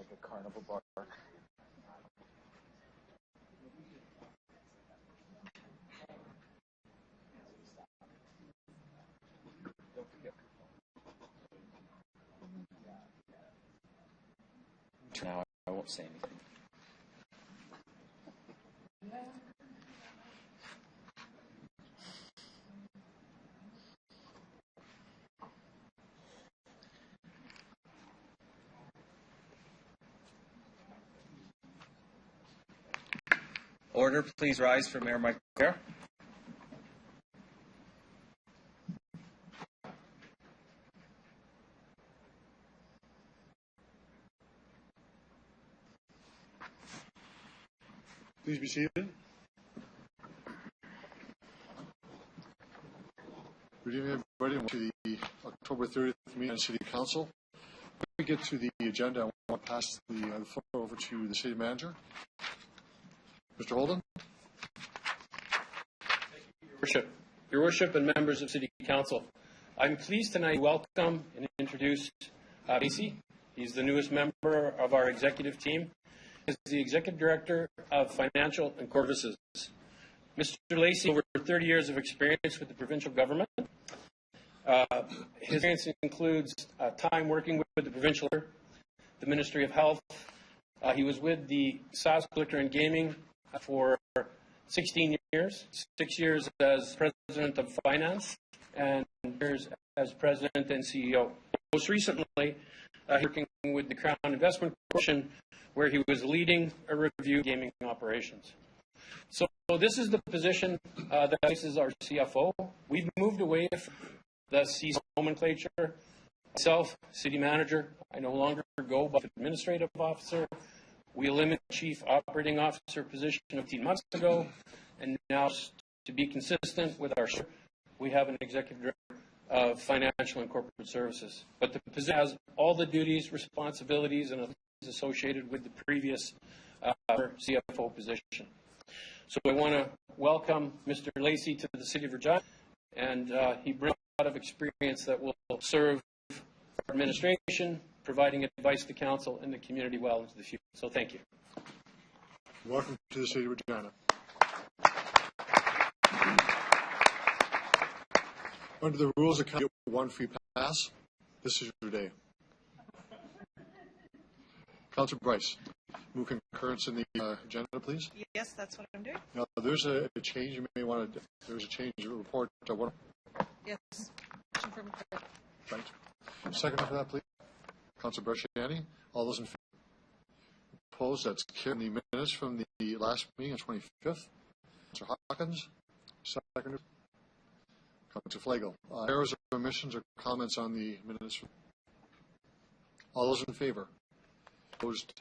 like a carnival bark. Now I won't say anything. Order, please rise for Mayor Michael Kerr. Please be seated. Good evening, everybody, and welcome to the October 30th meeting of City Council. Before we get to the agenda, I want to pass the floor over to the City Manager. Mr. Holden. Your Worship and members of City Council, I'm pleased tonight to welcome and introduce Lacey. He's the newest member of our executive team. He's the Executive Director of Financial and Corporate Services. Mr. Lacey, over 30 years of experience with the provincial government. His experience includes time working with the provincial, the Ministry of Health. He was with the SAS Liquor and Gaming for 16 years, 6 years as President of Finance, and years as President and CEO. Most recently, working with the Crown Investment Corporation, where he was leading a review of gaming operations. So this is the position that places our CFO. We've moved away from the C nomenclature. Myself, City Manager, I no longer go by Administrative Officer. We eliminated Chief Operating Officer position 15 months ago, and now, to be consistent with our, we have an Executive Director of Financial and Corporate Services. But the position has all the duties, responsibilities, and associated with the previous CFO position. So I want to welcome Mr. Lacey to the City of Regina, and he brings a lot of experience that will serve our administration, providing advice to council and the community well into the future. So thank you. Welcome to the City of Regina. Under the rules of council, one free pass. This is your day. Councillor Bryce, move concurrence in the agenda, please. Yes, that's what I'm doing. Now, there's a change you may want to. There's a change in report. Yes. Right. Second for that, please. Councillor Bresciani. All those in favor? Opposed? That's carried. The minutes from the last meeting on 25th. Councillor Hawkins. Second. Councillor Flagel. Errors or omissions or comments on the minutes? All those in favor? Opposed?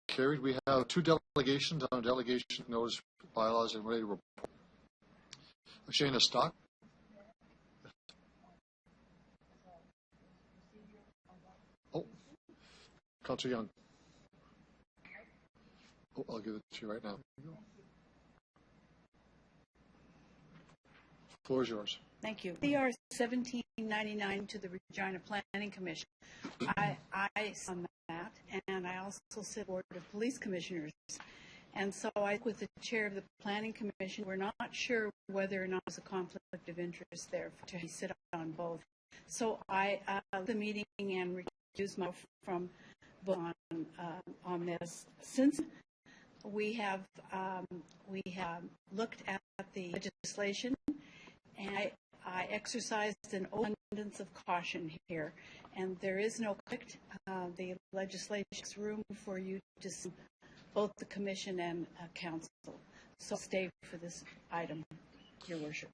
Carried. We have two delegations on delegation notice, bylaws, and related report. Shana Stock. Oh, Councillor Young. Oh, I'll give it to you right now. The floor is yours. Thank you. CR 1799 to the Regina Planning Commission. I on that, and I also sit on the Board of Police Commissioners. And so I, with the chair of the Planning Commission, we're not sure whether or not there's a conflict of interest there to sit on both. So I the meeting and recuse myself from on this. Since we have looked at the legislation, and I exercised an abundance of caution here, and there is no conflict. The legislation's room for you to see both the commission and council. So stay for this item, Your Worship.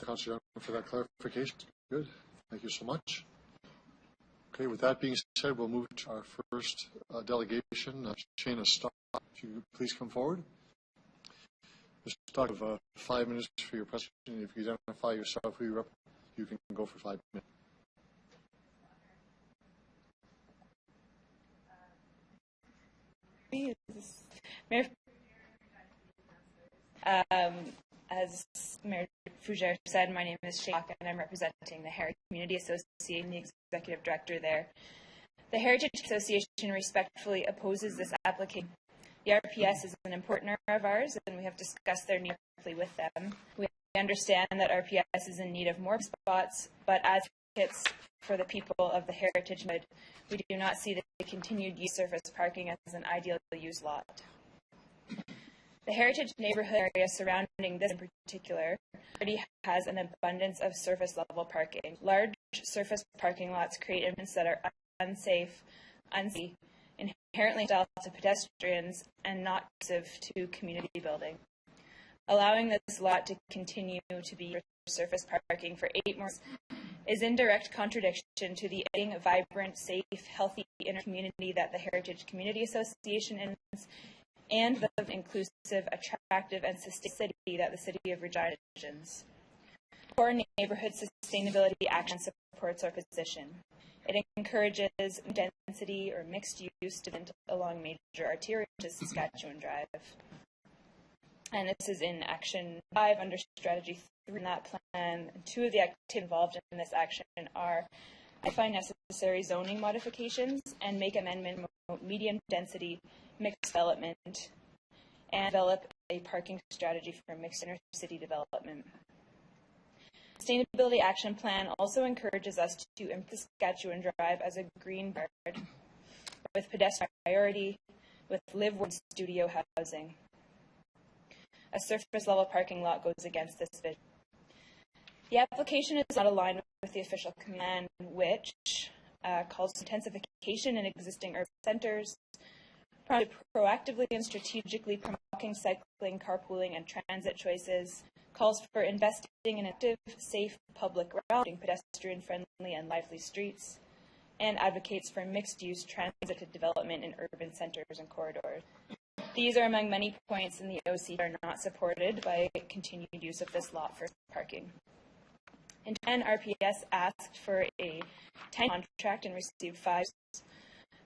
Councillor Young, for that clarification. Good. Thank you so much. Okay, with that being said, we'll move to our first delegation. Shana Stock, if you could please come forward. Mr. Stock, you have 5 minutes for your presentation. If you identify yourself, who you're up, you can go for 5 minutes. Mayor, as Mayor Fougere said, my name is Shane and I'm representing the Harry Community Association, the executive director there. The Heritage Association respectfully opposes this application. The RPS is an important partner of ours, and we have discussed their needs with them. We understand that RPS is in need of more spots, but as advocates for the people of the Heritage neighborhood, we do not see the continued use of surface parking as an ideal use lot. The Heritage neighborhood area surrounding this in particular already has an abundance of surface level parking. Large surface parking lots create environments that are unsafe, inherently hostile to pedestrians, and not conducive to community building. Allowing this lot to continue to be surface parking for 8 more months is in direct contradiction to the vibrant, safe, healthy inner community that the Heritage Community Association is, and the inclusive, attractive, and sustainable city that the City of Regina envisions. Core neighborhood sustainability action supports our position. It encourages density or mixed use development along major arterials to Saskatchewan Drive. And this is in Action 5 under Strategy 3 in that plan. 2 of the activities involved in this action are identify necessary zoning modifications and make amendment medium density mixed development and develop a parking strategy for mixed inter-city development. Sustainability Action Plan also encourages us to implement Saskatchewan Drive as a green board with pedestrian priority, with live-work studio housing. A surface-level parking lot goes against this vision. The application is not aligned with the official command, which calls for intensification in existing urban centres, proactively and strategically promoting cycling, carpooling, and transit choices, calls for investing in active, safe public routing, pedestrian-friendly and lively streets, and advocates for mixed-use transit development in urban centres and corridors. These are among many points in the OC that are not supported by continued use of this lot for parking. In 10, RPS asked for a 10 contract and received 5.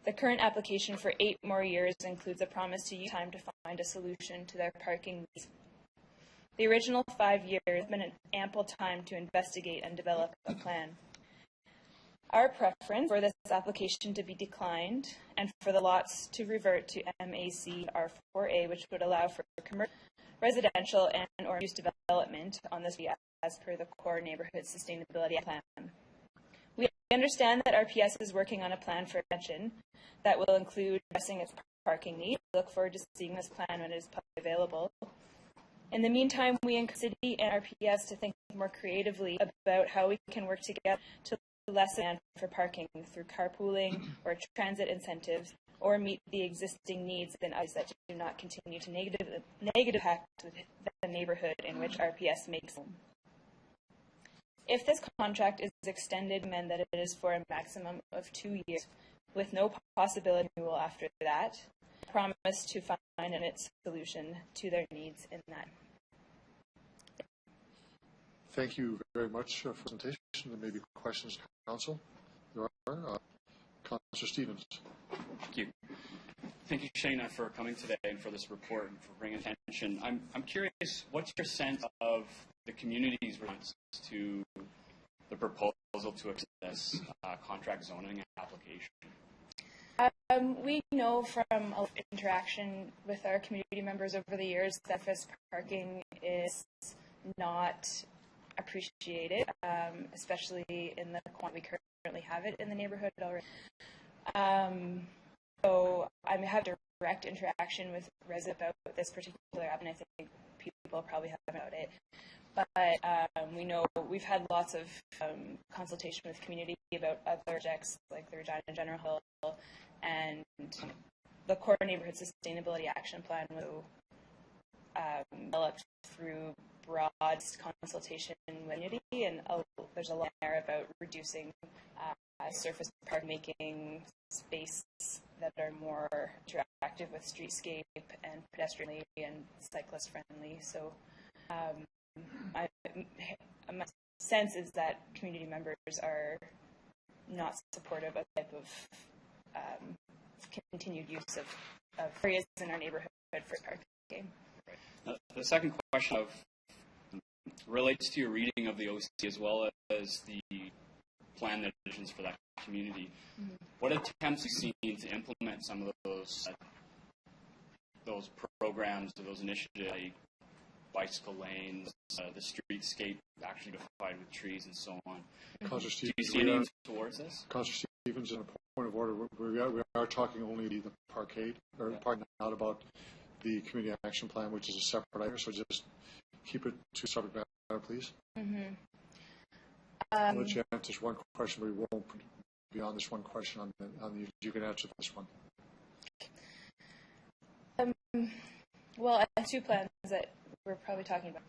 The current application for 8 more years includes a promise to use time to find a solution to their parking needs. The original 5 years has been an ample time to investigate and develop a plan. Our preference for this application to be declined and for the lots to revert to MAC R4A, which would allow for commercial, residential, and or use development on this as per the core neighborhood sustainability plan. We understand that RPS is working on a plan for expansion that will include addressing its parking needs. We look forward to seeing this plan when it is available. In the meantime, we encourage City and RPS to think more creatively about how we can work together to lessen demand for parking through carpooling or transit incentives, or meet the existing needs in others that do not continue to negative impact the neighborhood in which RPS makes home. If this contract is extended, meant that it is for a maximum of 2 years, with no possibility of renewal after that, I promise to find a solution to their needs in that. Thank you very much for the presentation. There may be questions, Council. There are. Councillor Stevens. Thank you. Thank you, Shayna, for coming today and for this report and for bringing attention. I'm curious, what's your sense of the community's response to the proposal to accept this contract zoning application? We know from interaction with our community members over the years that surface parking is not appreciated, especially in the quantity we currently have it in the neighborhood already. So I have direct interaction with residents about this particular app, and I think people probably have about it. But we know we've had lots of consultation with community about other projects like the Regina General Hill, and the core neighborhood sustainability action plan was developed through broad consultation with community, and there's a lot there about reducing surface park, making space that are more interactive with streetscape and pedestrian and cyclist friendly. So my sense is that community members are not supportive of the type of continued use of areas in our neighborhood for parking. The second question relates to your reading of the OC as well as the plan the visions for that community. What attempts have you seen to implement some of those programs or those initiatives, like bicycle lanes, the streetscape actually defined with trees and so on? Councillor Do you Stevens, see any towards this? Councillor Stevens, in a point of order, we are talking only the parkade, or part not about the community action plan, which is a separate item. So just keep it to subject matter, please. I'll let you answer this one question, but we won't put beyond this one question on the. You can answer this one. Well, I have two plans that we're probably talking about.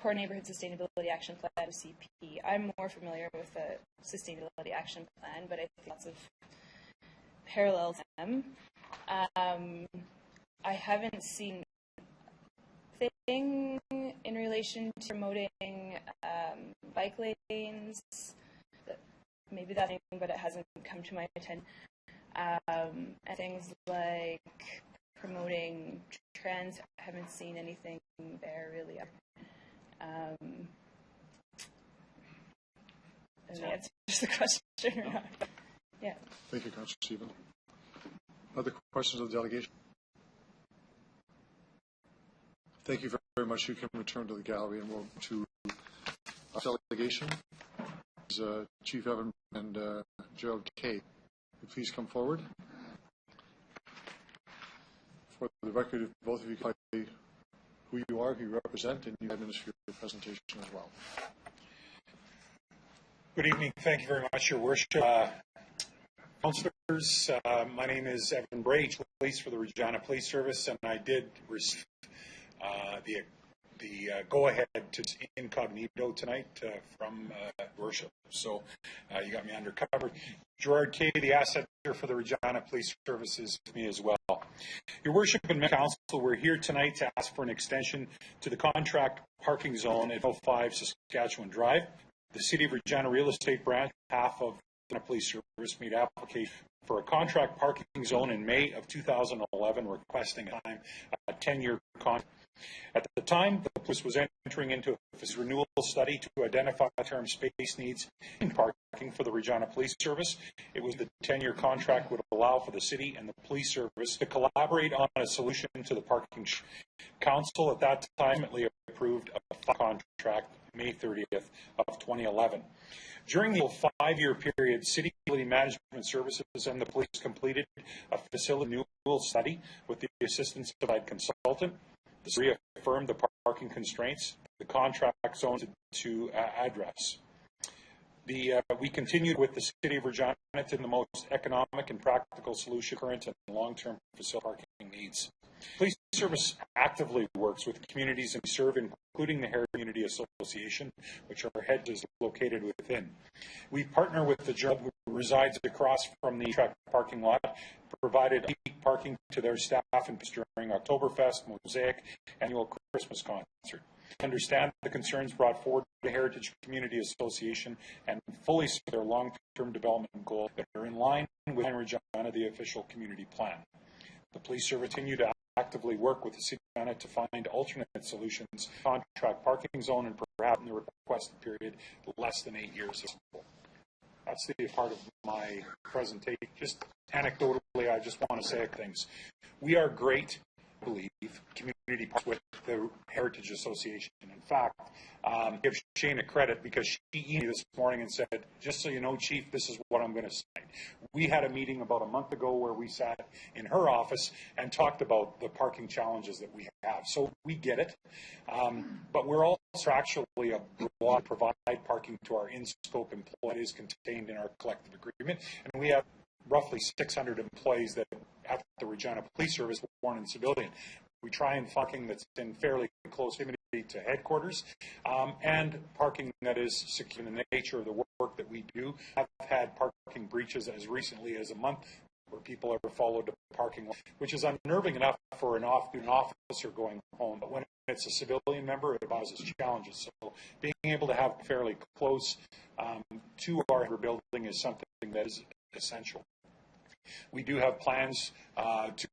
Core Neighborhood Sustainability Action Plan, CP. I'm more familiar with the Sustainability Action Plan, but I think lots of parallels to them. I haven't seen anything in relation to promoting bike lanes. Maybe that's thing, but it hasn't come to my attention. And things like promoting trends, I haven't seen anything there really. And the answer to the question or not. Yeah. Thank you, Councillor Stevens. Other questions of the delegation? Thank you very much. You can return to the gallery and we'll to our delegation. Chief Evan and Gerald Kay. Please come forward. For the record, if both of you can say who you are, who you represent, and you administer your presentation as well. Good evening. Thank you very much, Your Worship. Councillors, my name is Evan Bray, Police for the Regina Police Service, and I did receive the go-ahead to incognito tonight from Worship. So you got me undercover. Gerard Kay, the asset for the Regina Police Service, is with me as well. Your Worship and Council, we're here tonight to ask for an extension to the contract parking zone at 05 Saskatchewan Drive. The City of Regina Real Estate Branch, half of the Police Service, made application for a contract parking zone in May of 2011, requesting a 10-year contract. At the time, the police was entering into a renewal study to identify term space needs in parking for the Regina Police Service. It was the 10-year contract would allow for the city and the police service to collaborate on a solution to the parking council. At that time, it approved a contract May 30th of 2011. During the 5-year period, City Management Services and the police completed a facility renewal study with the assistance of a consultant. This reaffirmed the parking constraints the contract zone to address. We continued with the City of Regina to the most economic and practical solution current and long-term facility parking needs. Police Service actively works with communities we serve, including the Heritage Community Association, which our head is located within. We partner with the job who resides across from the track parking lot, provided parking to their staff and during Oktoberfest, Mosaic, annual Christmas concert. Understand the concerns brought forward by the Heritage Community Association and fully support their long-term development goals that are in line with Regina, the official community plan. The police service continue to actively work with the City of Regina to find alternate solutions, contract parking zone, and perhaps in the requested period less than 8 years. That's the part of my presentation. Just anecdotally, I just want to say things. We are great, I believe, community partners with the Heritage Association. In fact, give Shane a credit because she emailed me this morning and said, just so you know, Chief, this is what I'm going to say. We had a meeting about a month ago where we sat in her office and talked about the parking challenges that we have. So we get it. But we're also actually a broad provide parking to our in-scope employees contained in our collective agreement. And we have roughly 600 employees that at the Regina Police Service, foreign and civilian. We try and parking that's in fairly close proximity to headquarters, and parking that is secure in the nature of the work that we do. I've had parking breaches as recently as a month where people ever followed the parking lot, which is unnerving enough for an officer going home. But when it's a civilian member, it causes challenges. So being able to have fairly close to our building is something that is essential. We do have plans to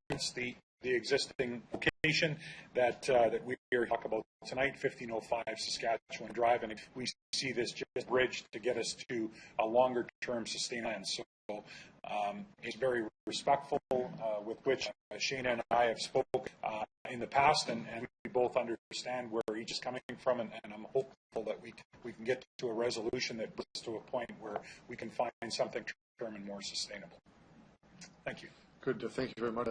the existing location that we here talk about tonight, 1505 Saskatchewan Drive, and we see this just bridge to get us to a longer-term sustainable plan. So it's very respectful with which Shana and I have spoken in the past, and we both understand where each is coming from, and I'm hopeful that we can get to a resolution that brings us to a point where we can find something term and more sustainable. Thank you. Good. Thank you very much,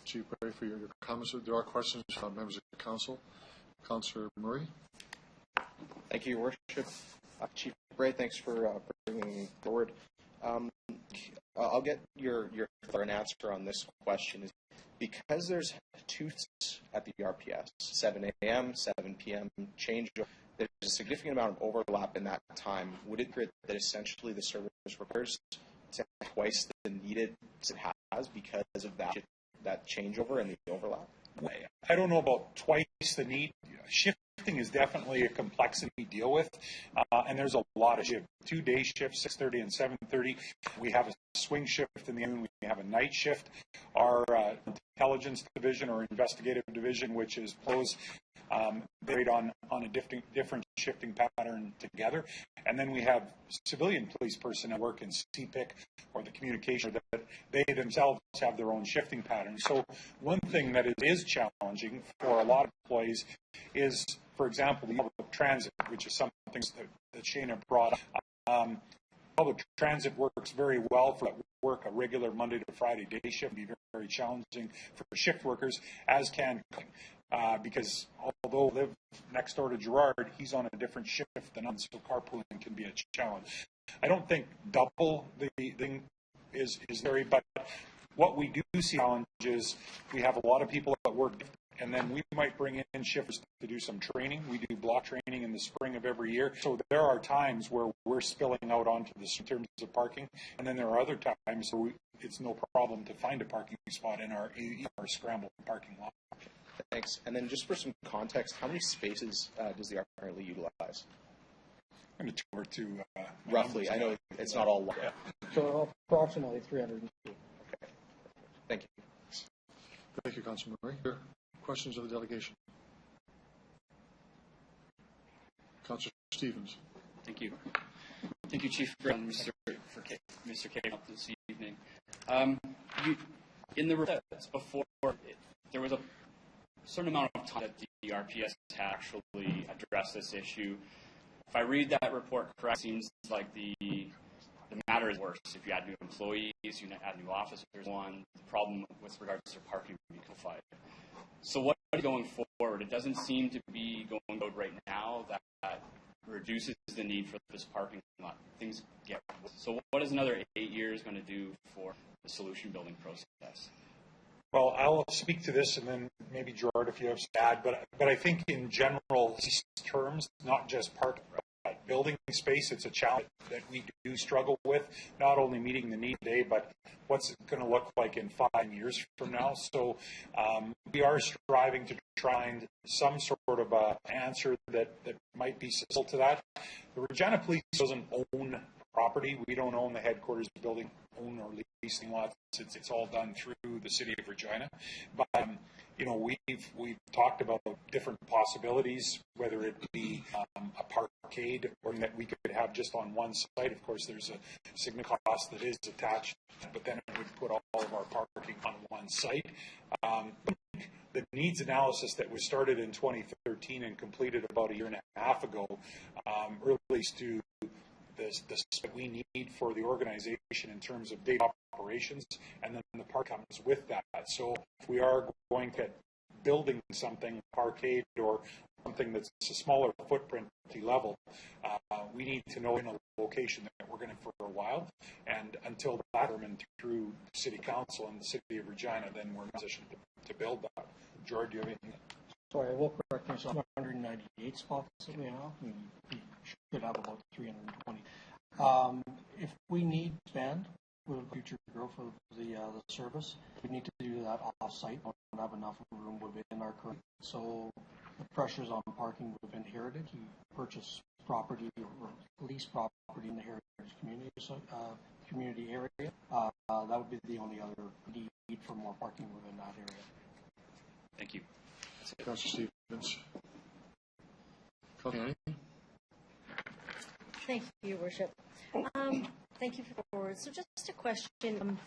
Chief Bray, for your comments. There are questions from members of the council. Councillor Murray. Thank you, Your Worship. Chief Bray, thanks for bringing forward. I'll get your an answer on this question. Because there's two at the RPS, 7 a.m., 7 p.m. changeover, there's a significant amount of overlap in that time. Would it create that essentially the service requires twice the needed it has because of that changeover and the overlap? I don't know about twice the need. Shifting is definitely a complexity to deal with, and there's a lot of shifts. 2 day shifts, 6:30 and 7:30. We have a swing shift in the afternoon. We have a night shift. Our intelligence division or investigative division, which is closed, they on a different shifting pattern together. And then we have civilian police personnel work in CPIC or the communication that they themselves have their own shifting pattern. So one thing that is challenging for a lot of employees is, for example, the public transit, which is something that Shana brought up. Public transit works very well for work a regular Monday to Friday day shift. Be very challenging for shift workers, as can because although I live next door to Gerard, he's on a different shift than us, so carpooling can be a challenge. I don't think double the thing is very, but what we do see challenges, we have a lot of people that work, and then we might bring in shifters to do some training. We do block training in the spring of every year. So there are times where we're spilling out onto this in terms of parking, and then there are other times where it's no problem to find a parking spot in our scramble parking lot. Thanks. And then just for some context, how many spaces does the ARC currently utilize? I'm going to turn over to roughly. I know it's not all. Yeah. So approximately 302. Okay. Thank you. Thank you, Councilor Murray. Questions of the delegation? Councilor Stevens. Thank you. Thank you, Chief Brown, Mr. K. this evening. In the reports before, there was a certain amount of time that the RPS had actually addressed this issue. If I read that report correctly, it seems like the matter is worse. If you add new employees, you add new officers, the problem with regards to parking would be codified. So what is going forward? It doesn't seem to be going good right now that reduces the need for this parking lot. Things get worse. So what is another 8 years going to do for the solution building process? Well, I'll speak to this, and then maybe Gerard, if you have to add. But I think in general terms, not just parking, building space, it's a challenge that we do struggle with. Not only meeting the need today, but what's it going to look like in 5 years from now. So we are striving to try and some sort of answer that might be suitable to that. The Regina Police doesn't own property. We don't own the headquarters building, own or leasing lots. It's all done through the City of Regina. But we've talked about different possibilities, whether it be a parkade or that we could have just on one site. Of course, there's a significant cost that is attached, but then it would put all of our parking on one site. The needs analysis that was started in 2013 and completed about a year and a half ago relates to this that we need for the organization in terms of data operations, and then the park comes with that. So if we are going to building something, parkade or something that's a smaller footprint level, we need to know in a location that we're going to for a while. And until that determined through City Council and the City of Regina, then we're in a position to build that. George, do you have anything? Sorry, I will correct myself. 198 spots that we have. We should have about 320. If we need to expand with future growth of the service, we need to do that off-site. We don't have enough room within our current. So the pressures on parking we've inherited. You purchase property or lease property in the heritage community area. That would be the only other need for more parking within that area. Thank you. Councilor Stevens. Councilor Annie? Thank you, Your Worship. Thank you for the forward. So just a question.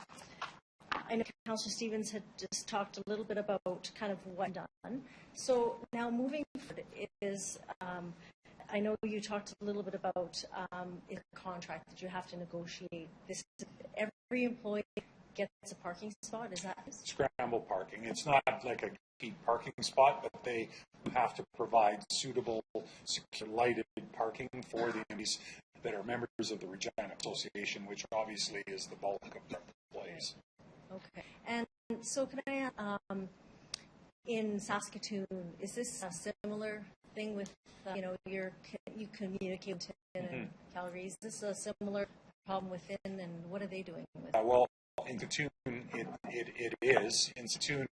I know Councillor Stevens had just talked a little bit about kind of what done. So now moving forward is, I know you talked a little bit about a contract that you have to negotiate. This every employee gets a parking spot. Is that Scramble parking. It's not like a key parking spot, but they have to provide suitable, secure, lighted parking for the employees that are members of the Regina Association, which obviously is the bulk of their employees. okay? And so can I ask, in Saskatoon, is this a similar thing with you communicate with in Calgary? Is this a similar problem within, and what are they doing with it? Well, in Saskatoon, it is. In Saskatoon,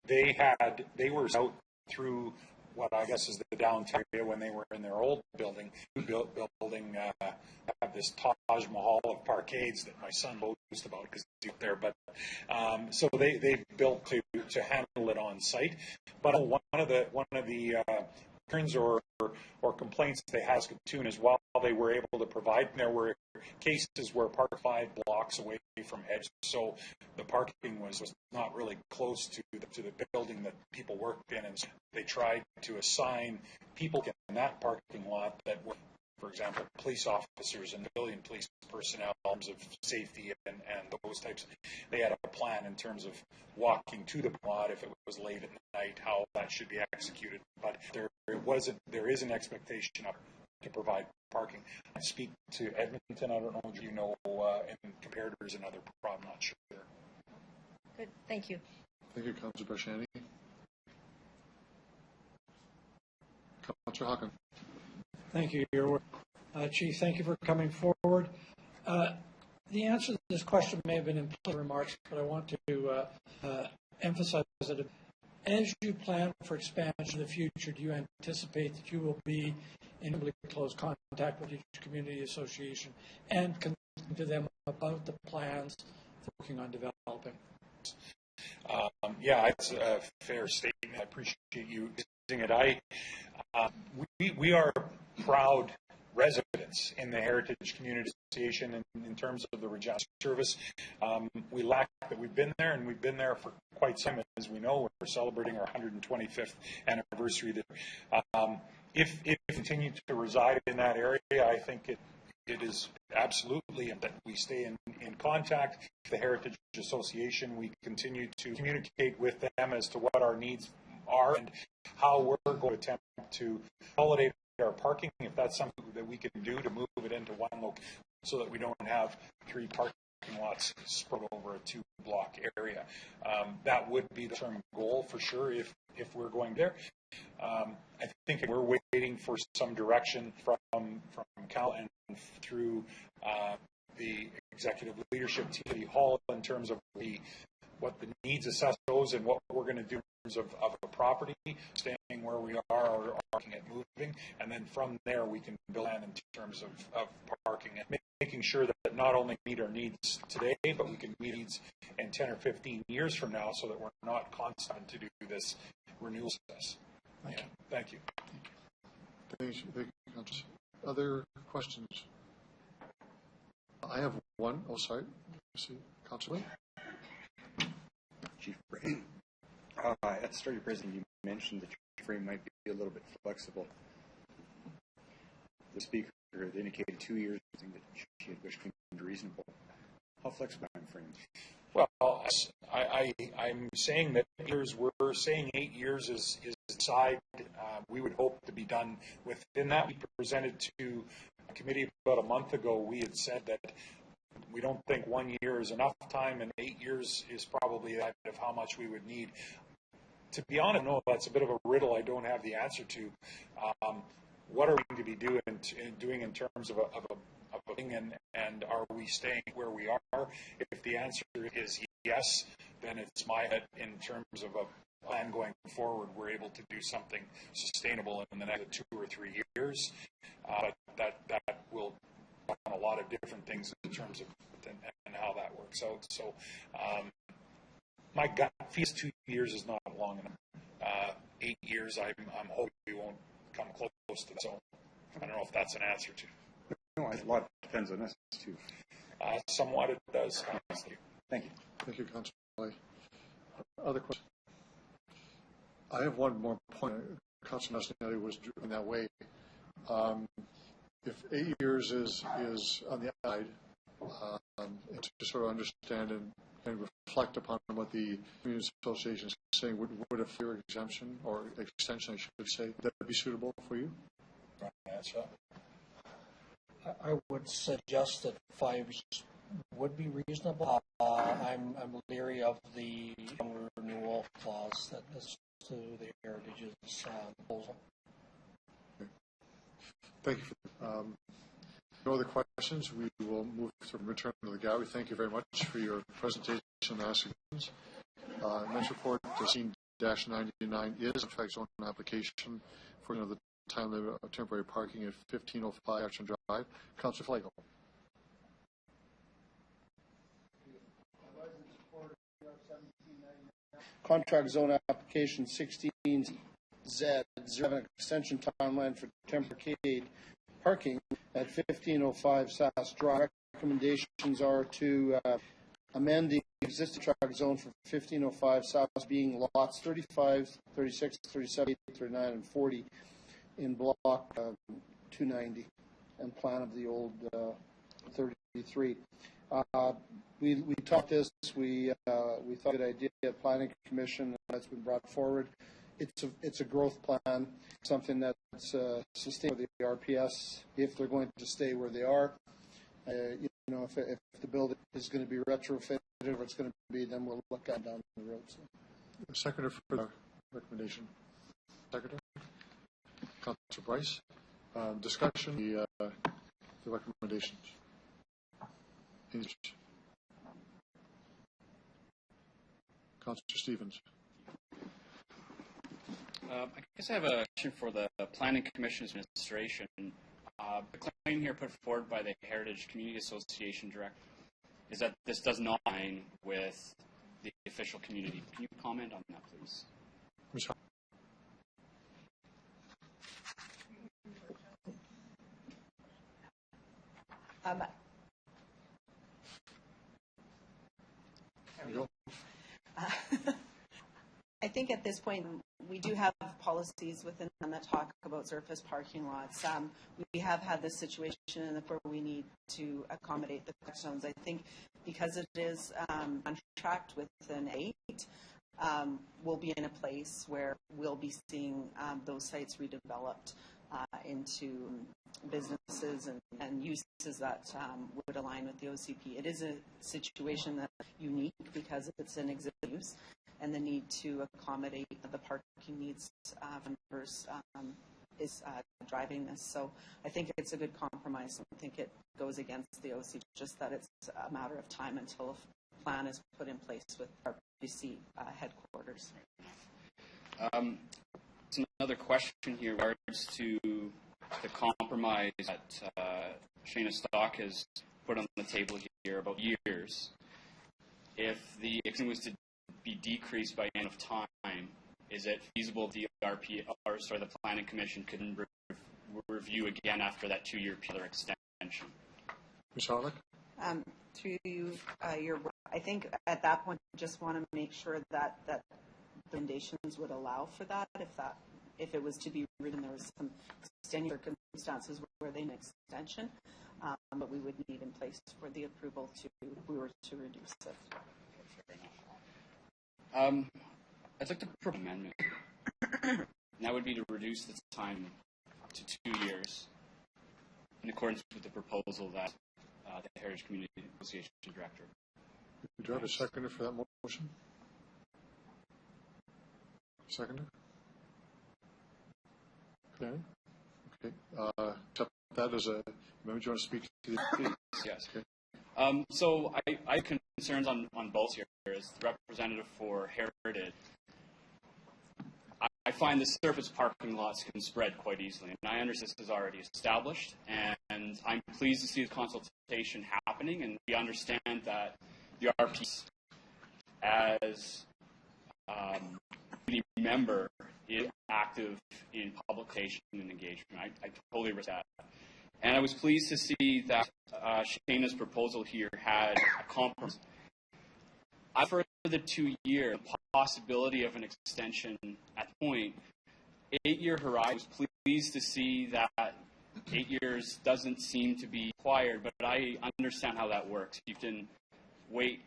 they were out through what I guess is the downtown area when they were in their old building. Building have this Taj Mahal of parkades that my son boasts about because he's there. But so they built to handle it on site. But one of the concerns or complaints they had in Saskatoon is while they were able to provide, there were cases where parked 5 blocks away from edge, so the parking was not really close to the building that people worked in, and so they tried to assign people in that parking lot that were, for example, police officers and civilian police personnel in terms of safety and those types. They had a plan in terms of walking to the lot if it was late at night, how that should be executed. But there is an expectation to provide parking. I speak to Edmonton. I don't know if you know in comparators and other. I'm not sure. Good, thank you. Thank you, Councillor Brashani. Councillor Hawkins. Thank you, Your Worship. Chief, thank you for coming forward. The answer to this question may have been in remarks, but I want to emphasize that as you plan for expansion in the future, do you anticipate that you will be in really close contact with each community association and connecting to them about the plans they're working on developing? Yeah, it's a fair statement. I appreciate you using it. We are proud residents in the Heritage Community Association in terms of the Regina service. We lack that we've been there, and we've been there for quite some time. As we know, we're celebrating our 125th anniversary there. If we continue to reside in that area, I think it is absolutely that we stay in contact with the Heritage Association. We continue to communicate with them as to what our needs are and how we're going to attempt to consolidate our parking, if that's something that we can do to move it into one location so that we don't have 3 parking lots spread over a 2-block area. That would be the term goal for sure if we're going there. I think we're waiting for some direction from Cal and through the executive leadership team at City Hall in terms of what the needs assess those and what we're going to do in terms of a property, staying where we are or looking at moving, and then from there we can build plan in terms of parking and making sure that not only meet our needs today, but we can meet needs in 10 or 15 years from now so that we're not constant to do this renewal process. Yeah, thank you. Thank you, Councillor. Other questions? I have one. Oh, sorry. Councillor. Chief Bray. At the start of your presentation, you mentioned that your frame might be a little bit flexible. The speaker had indicated 2 years, something that she had wished seemed reasonable. How flexible is the frame? Well, I'm saying that years. We're saying 8 years is the side. We would hope to be done within that. We presented to a committee about a month ago. We had said that we don't think 1 year is enough time, and 8 years is probably that of how much we would need. To be honest, no, that's a bit of a riddle I don't have the answer to. What are we going to be doing in terms of a thing, and are we staying where we are? If the answer is yes, then it's my head in terms of a plan going forward. We're able to do something sustainable in the next 2 or 3 years. That will on a lot of different things in terms of and how that works out. So my gut feels 2 years is not long enough. 8 years, I'm hoping we won't come close to the zone. I don't know if that's an answer to. No, a lot depends on us, too. Somewhat it does, honestly. Thank you. Thank you, Councillor Kelly. Other questions? I have one more point. Councillor Mastinelli was driven that way. If 8 years is on the outside, and to sort of understand and reflect upon what the community association is saying, would a fair exemption or extension, I should say, that be suitable for you? I would suggest that 5 years would be reasonable. I'm leery of the renewal clause that is to the Heritage's proposal. Thank you. No other questions. We will move to return to the gallery. Thank you very much for your presentation and asking questions. Next report, -99 is in fact zone application for the time limit of temporary parking at 1505 Action Drive. Councillor Flagel. Contract zone application 16Z, have an extension timeline for temporary parking at 1505 Sass Drive. Recommendations are to amend the existing traffic zone for 1505 Sass being lots 35, 36, 37, 39, and 40 in block 290 and plan of the old 33. We talked this. We thought a good idea at Planning Commission that's been brought forward. It's a growth plan, something that's sustainable for the RPS if they're going to stay where they are. If the building is going to be retrofitted or it's going to be, then we'll look at it down the road. So. Seconder for the recommendation. Seconder. Councillor Bryce. Discussion. The recommendations. Councillor Stevens. I guess I have a question for the Planning Commission administration. The claim here put forward by the Heritage Community Association Director is that this does not align with the official community. Can you comment on that, please? I think at this point we do have policies within them that talk about surface parking lots. We have had this situation where we need to accommodate the zones. I think because it is contract with an 8, we'll be in a place where we'll be seeing those sites redeveloped into businesses and uses that would align with the OCP. It is a situation that's unique because it's an existing use, and the need to accommodate the parking needs of members is driving this. So I think it's a good compromise. I don't think it goes against the OC, just that it's a matter of time until a plan is put in place with RPC headquarters. So another question here in regards to the compromise that Shayna Stock has put on the table here about years. If the extension was to be decreased by the end of time, is it feasible the the Planning Commission could review again after that 2-year pillar extension? Ms. Harlick? Through you, I think at that point, we just want to make sure that the recommendations would allow for that. If it was to be written, there was some extenuating circumstances where they need extension, but we would need in place for the approval if we were to reduce it. I'd like to propose an amendment. And that would be to reduce the time to 2 years in accordance with the proposal that the Heritage Community Association Director. Do you have a seconder for that motion? Seconder? Okay. Accept that as a. Maybe you want to speak to the. Yes. Okay. So I have concerns on both here. As the representative for Heritage, I find the surface parking lots can spread quite easily, and I understand this is already established, and I'm pleased to see the consultation happening, and we understand that the RPs, as a member, is active in publication and engagement. I totally respect that. And I was pleased to see that Shayna's proposal here had a compromise. For the 2 years, the possibility of an extension at the point, 8-year horizon, I was pleased to see that 8 years doesn't seem to be required, but I understand how that works. You can wait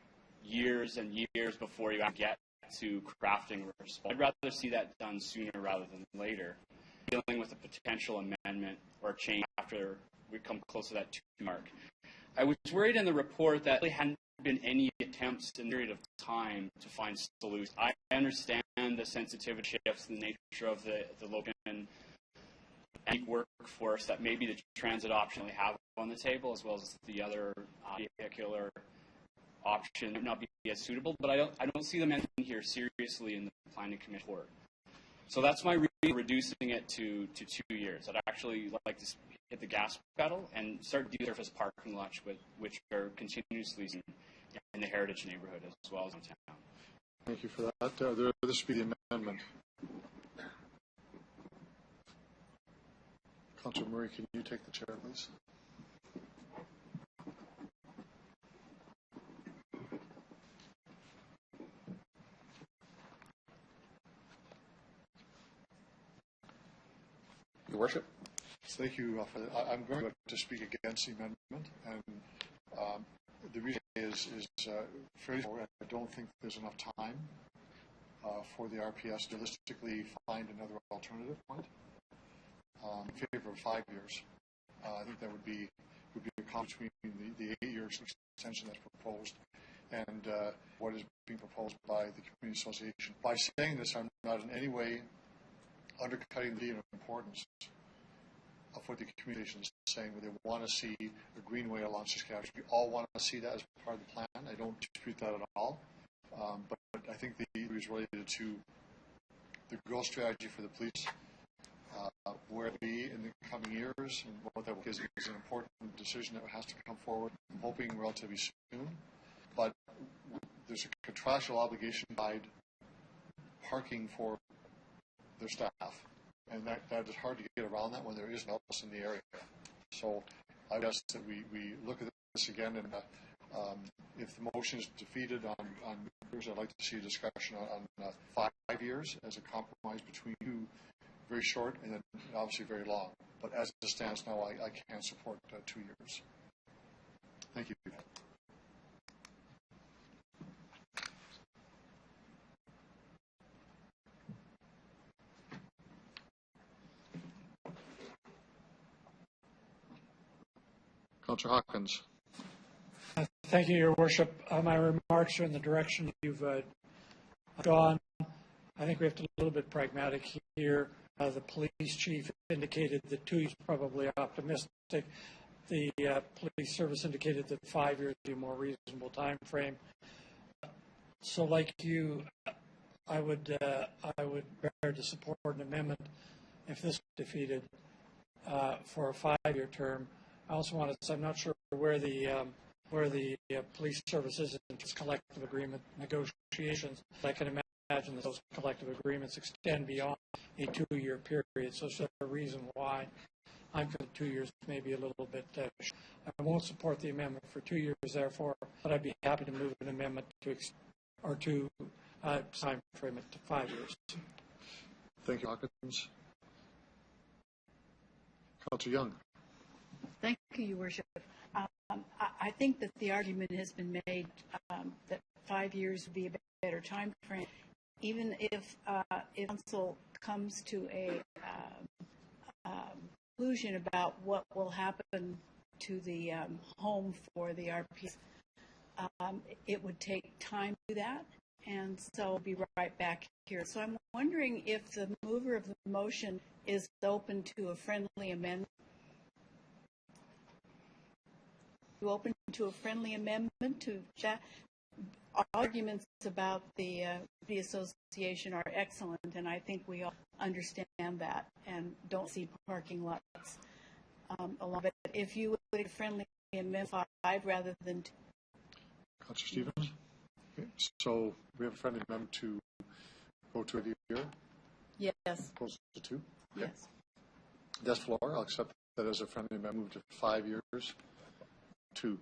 years and years before you get to crafting a response. I'd rather see that done sooner rather than later, dealing with a potential amendment or a change after we come close to that 2 mark. I was worried in the report that there hadn't been any attempts in a period of time to find solutions. I understand the sensitivity shifts, the nature of the local and workforce that maybe the transit option we have on the table, as well as the other vehicular option, might not be as suitable. But I don't see them in here seriously in the planning commission report. So that's my reason for reducing it to 2 years. I'd actually like to hit the gas pedal and start de-surface parking lots, which are continuously in the heritage neighborhood as well as in town. Thank you for that. This will be the amendment. Councillor Murray, can you take the chair, please? Your Worship. Thank you for that. I'm going to speak against the amendment, and the reason is fairly forward. I don't think there's enough time for the RPS to realistically find another alternative point. In favor of 5 years. I think that would be a conflict between the 8-year extension that's proposed and what is being proposed by the Community Association. By saying this, I'm not in any way undercutting the importance of what the community is saying, where they want to see a greenway along Saskatchewan. We all want to see that as part of the plan. I don't dispute that at all. But I think the issue is related to the growth strategy for the police, where it will be in the coming years, and what that is an important decision that has to come forward. I'm hoping relatively soon. But there's a contractual obligation to provide parking for their staff. And that is hard to get around that when there isn't else in the area. So I guess that we look at this again, and if the motion is defeated on years, I'd like to see a discussion on 5 years as a compromise between 2 very short and then obviously very long. But as it stands now, I can't support 2 years. Thank you. Councillor Hawkins. Thank you, Your Worship. My remarks are in the direction you've gone. I think we have to be a little bit pragmatic here. The police chief indicated that 2 years is probably optimistic. The police service indicated that 5 years would be a more reasonable time frame. So, like you, I would prepare to support an amendment if this was defeated for a 5-year term. I also want to say I'm not sure where the police service is in collective agreement negotiations. I can imagine that those collective agreements extend beyond a 2-year period. So there's a reason why I'm for 2 years, maybe a little bit. I won't support the amendment for 2 years, therefore, but I'd be happy to move an amendment to time frame it to 5 years. Thank you, Hawkins. Councillor Young. Thank you, Your Worship. I think that the argument has been made that 5 years would be a better time frame, even if council comes to a conclusion about what will happen to the home for the RPS. It would take time to do that, and so I'll be right back here. So I'm wondering if the mover of the motion is open to a friendly amendment. Open to a friendly amendment to chat. Arguments about the association are excellent, and I think we all understand that and don't see parking lots along. But if you would a friendly amendment 5 rather than 2. Councillor Stevens. Okay. So we have a friendly amendment to go to a year. Yes. Opposed to 2. Yes. Des Floor, I'll accept that as a friendly amendment. Move to 5 years. 2.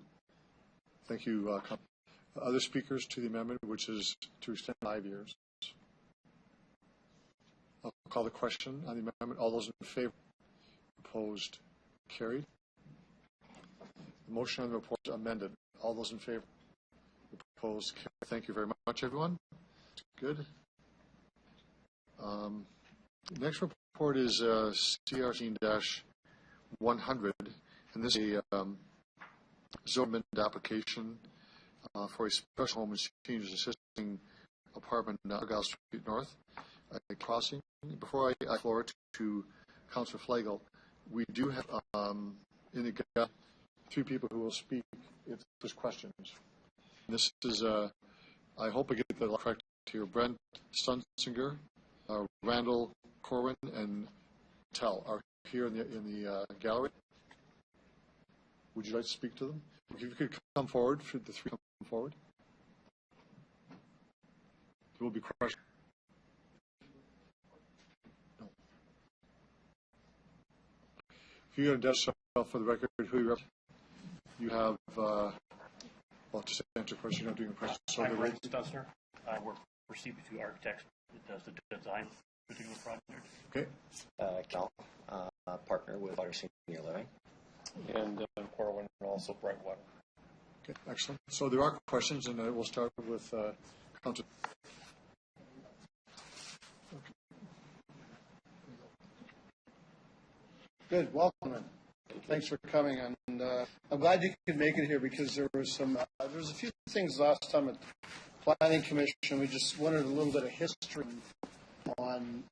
Thank you. Other speakers to the amendment, which is to extend 5 years. I'll call the question on the amendment. All those in favor? Opposed? Carried. The motion on the report is amended. All those in favor? Opposed? Carried. Thank you very much, everyone. Good. Next report is CRC-100, and this is a zone amendment application for a special home and seniors assisting apartment in Argyle Street North, crossing. Before I floor to Councillor Flagel, we do have in the gap 3 people who will speak if there's questions. And this is, I hope I get that correct here, Brent Stunsinger, Randall Corwin, and Tell are here in the gallery. Would you like to speak to them? If you could come forward, should the 3 come forward? There will be questions. No. If you identify yourself for the record, who you represent, you have, well, just answer a question, you're not doing a question. So I'm Brent Stutzner. I work for CP2 Architects that does the design for the particular project. Okay. Cal, partner with Water Senior Living. And Corwin, and also Brightwater. Okay, excellent. So there are questions, and we'll start with Councillor. Okay. Good, welcome. Thanks for coming, and I'm glad you could make it here because there was a few things last time at the Planning Commission. We just wanted a little bit of history on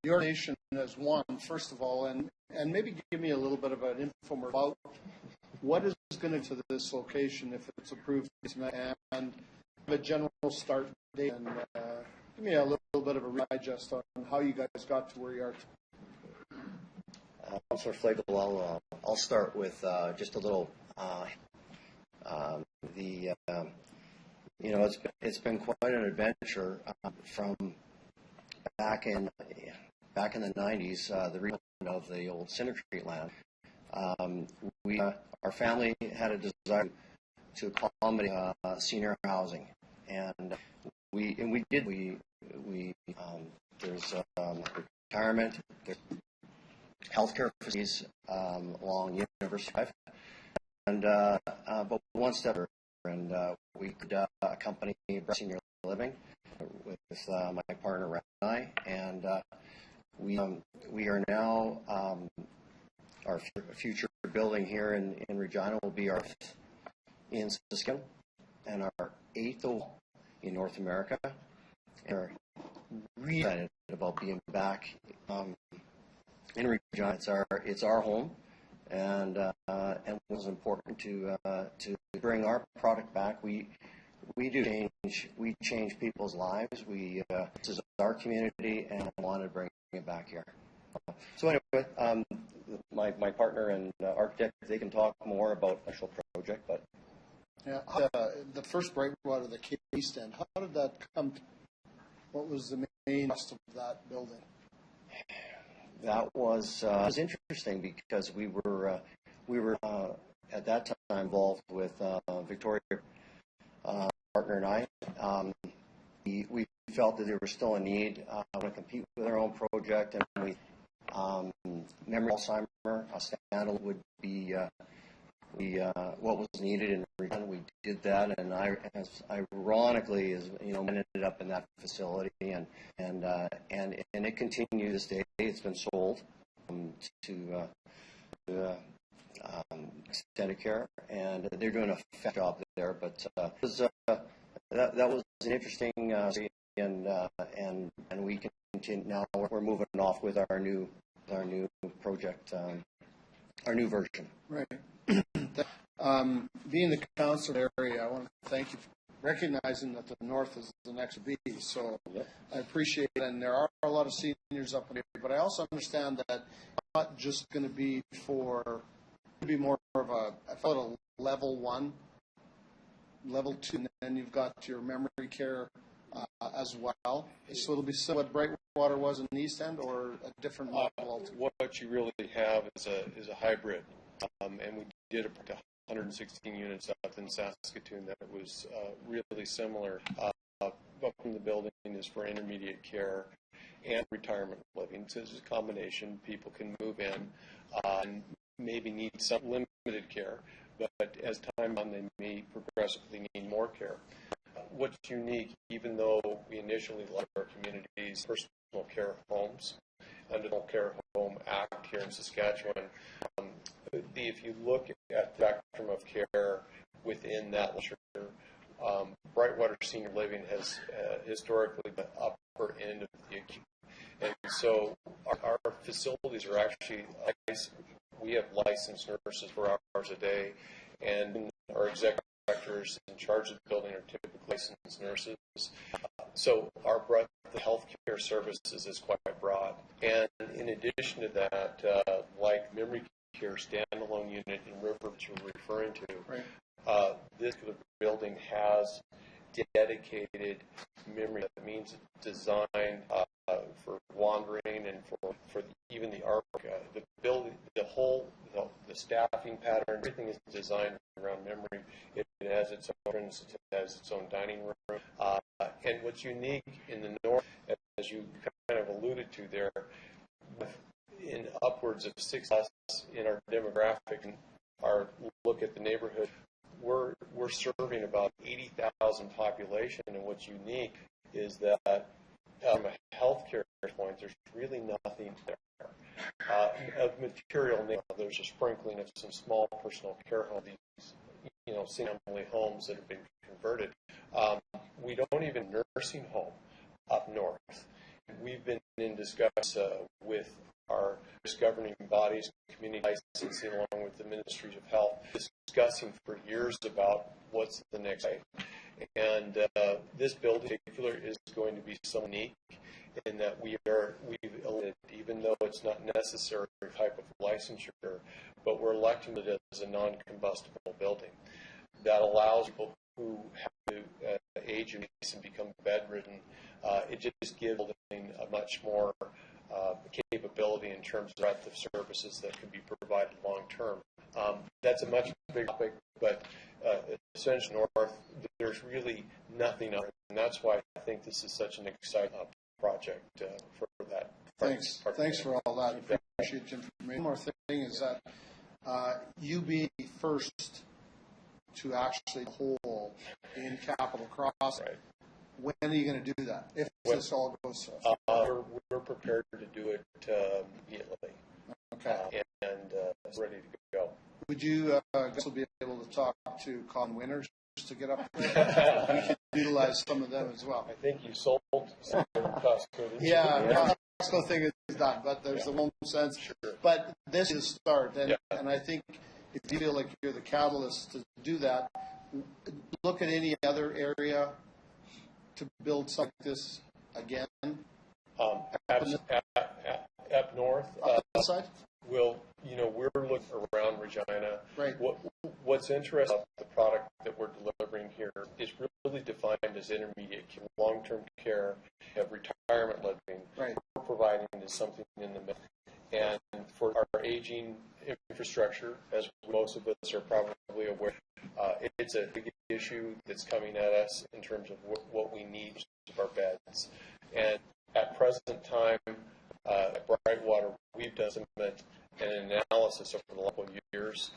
the organization as one, first of all, and maybe give me a little bit of an info about what is going to this location if it's approved tonight, and a general start date, and give me a little bit of a digest on how you guys got to where you are. Councillor Flagel, I'll start with just a little. It's been quite an adventure from back in the 90s, the region of the old Center Street land. Our family had a desire to accommodate senior housing, and we did. There's retirement, there's healthcare facilities along University Drive, and but one step further, and we could accompany senior living with my partner Ren and I, and we are now our future building here in Regina will be our in Saskatchewan and our 8th in North America. And we're really excited about being back in Regina. It's our home, and it was important to bring our product back. We change people's lives. This is our community, and I wanted to bring it back here. So anyway, my partner and architect, they can talk more about the actual project, but yeah, the first Brightwater, the case stand, how did that come? What was the main cost of that building? That was interesting because we were at that time involved with Victoria, partner and I. We felt that there was still a need to compete with our own project, and we memory Alzheimer, a standalone would be what was needed in region. We did that, and ironically, ended up in that facility, and it continues this day. It's been sold to extended care, and they're doing a fantastic job there. But that was an interesting, and we continue now. We're moving off with our new project, our new version. Right. Being the council area, I want to thank you for recognizing that the north is the next to be. So I appreciate it. And there are a lot of seniors up in here, but I also understand that it's not just going to be more of a level 1, level 2, and then you've got your memory care as well. So it'll be similar to what Brightwater was in the East End, or a different model altogether? What you really have is a hybrid, and we did 116 units up in Saskatoon that was really similar. Up from the building is for intermediate care and retirement living. So it's a combination. People can move in and maybe need some limited care, but as time on, they may progressively need more care. What's unique, even though we initially led our communities personal care homes under the Care Home Act here in Saskatchewan, if you look at the spectrum of care within that literature, Brightwater Senior Living has historically been upper end of the acute. And so our facilities are actually, we have licensed nurses for hours a day, and our executive directors in charge of the building are typically licensed nurses. So our breadth of healthcare services is quite broad. And in addition to that, like memory care standalone unit in River that you were referring to, right. This building has dedicated memory. That means designed for wandering and for even the arc. The building, the staffing pattern, everything is designed around memory. It has its own entrance, it has its own dining room. And what's unique in the north, as you kind of alluded to there, in upwards of 6 in our demographic and our look at the neighborhood, we're serving about 80,000 population, and what's unique is that from a healthcare point, there's really nothing there. Of material, there's a sprinkling of some small personal care homes, these single-family homes that have been converted. We don't even nursing home up north. We've been in discussion with our governing bodies, community licensing, along with the ministries of health, discussing for years about what's the next day. And this building in particular is going to be so unique in that we've elected, even though it's not necessary type of licensure, but we're electing it as a non-combustible building. That allows people who have to age and become bedridden. It just gives the building a much more capability in terms of breadth of services that can be provided long term. That's a much bigger topic, but Ascension North, there's really nothing else, and that's why I think this is such an exciting project for that. Thanks for all that. Appreciate the information. One more thing is that you being first to actually hold in Capital Crossing. Right. When are you going to do that? If this all goes we're prepared to do it immediately. Okay. And ready to go. Would you also be able to talk to Con Winners to get up there? We could utilize some of them as well. I think you sold some Costco. Yeah, Costco thing is done, but there's the 1%. Sure. But this is a start, and I think if you feel like you're the catalyst to do that, look at any other area to build something like this again? Up north. Up the side? We're looking around Regina. Right. What's interesting about the product that we're delivering here is really defined as intermediate care, long-term care, retirement living. Right. We're providing is something in the middle. And for our aging infrastructure, as most of us are probably aware, it's a big issue that's coming at us in terms of what we need of our beds. And at present time, at Brightwater, we've done an analysis over the last couple of years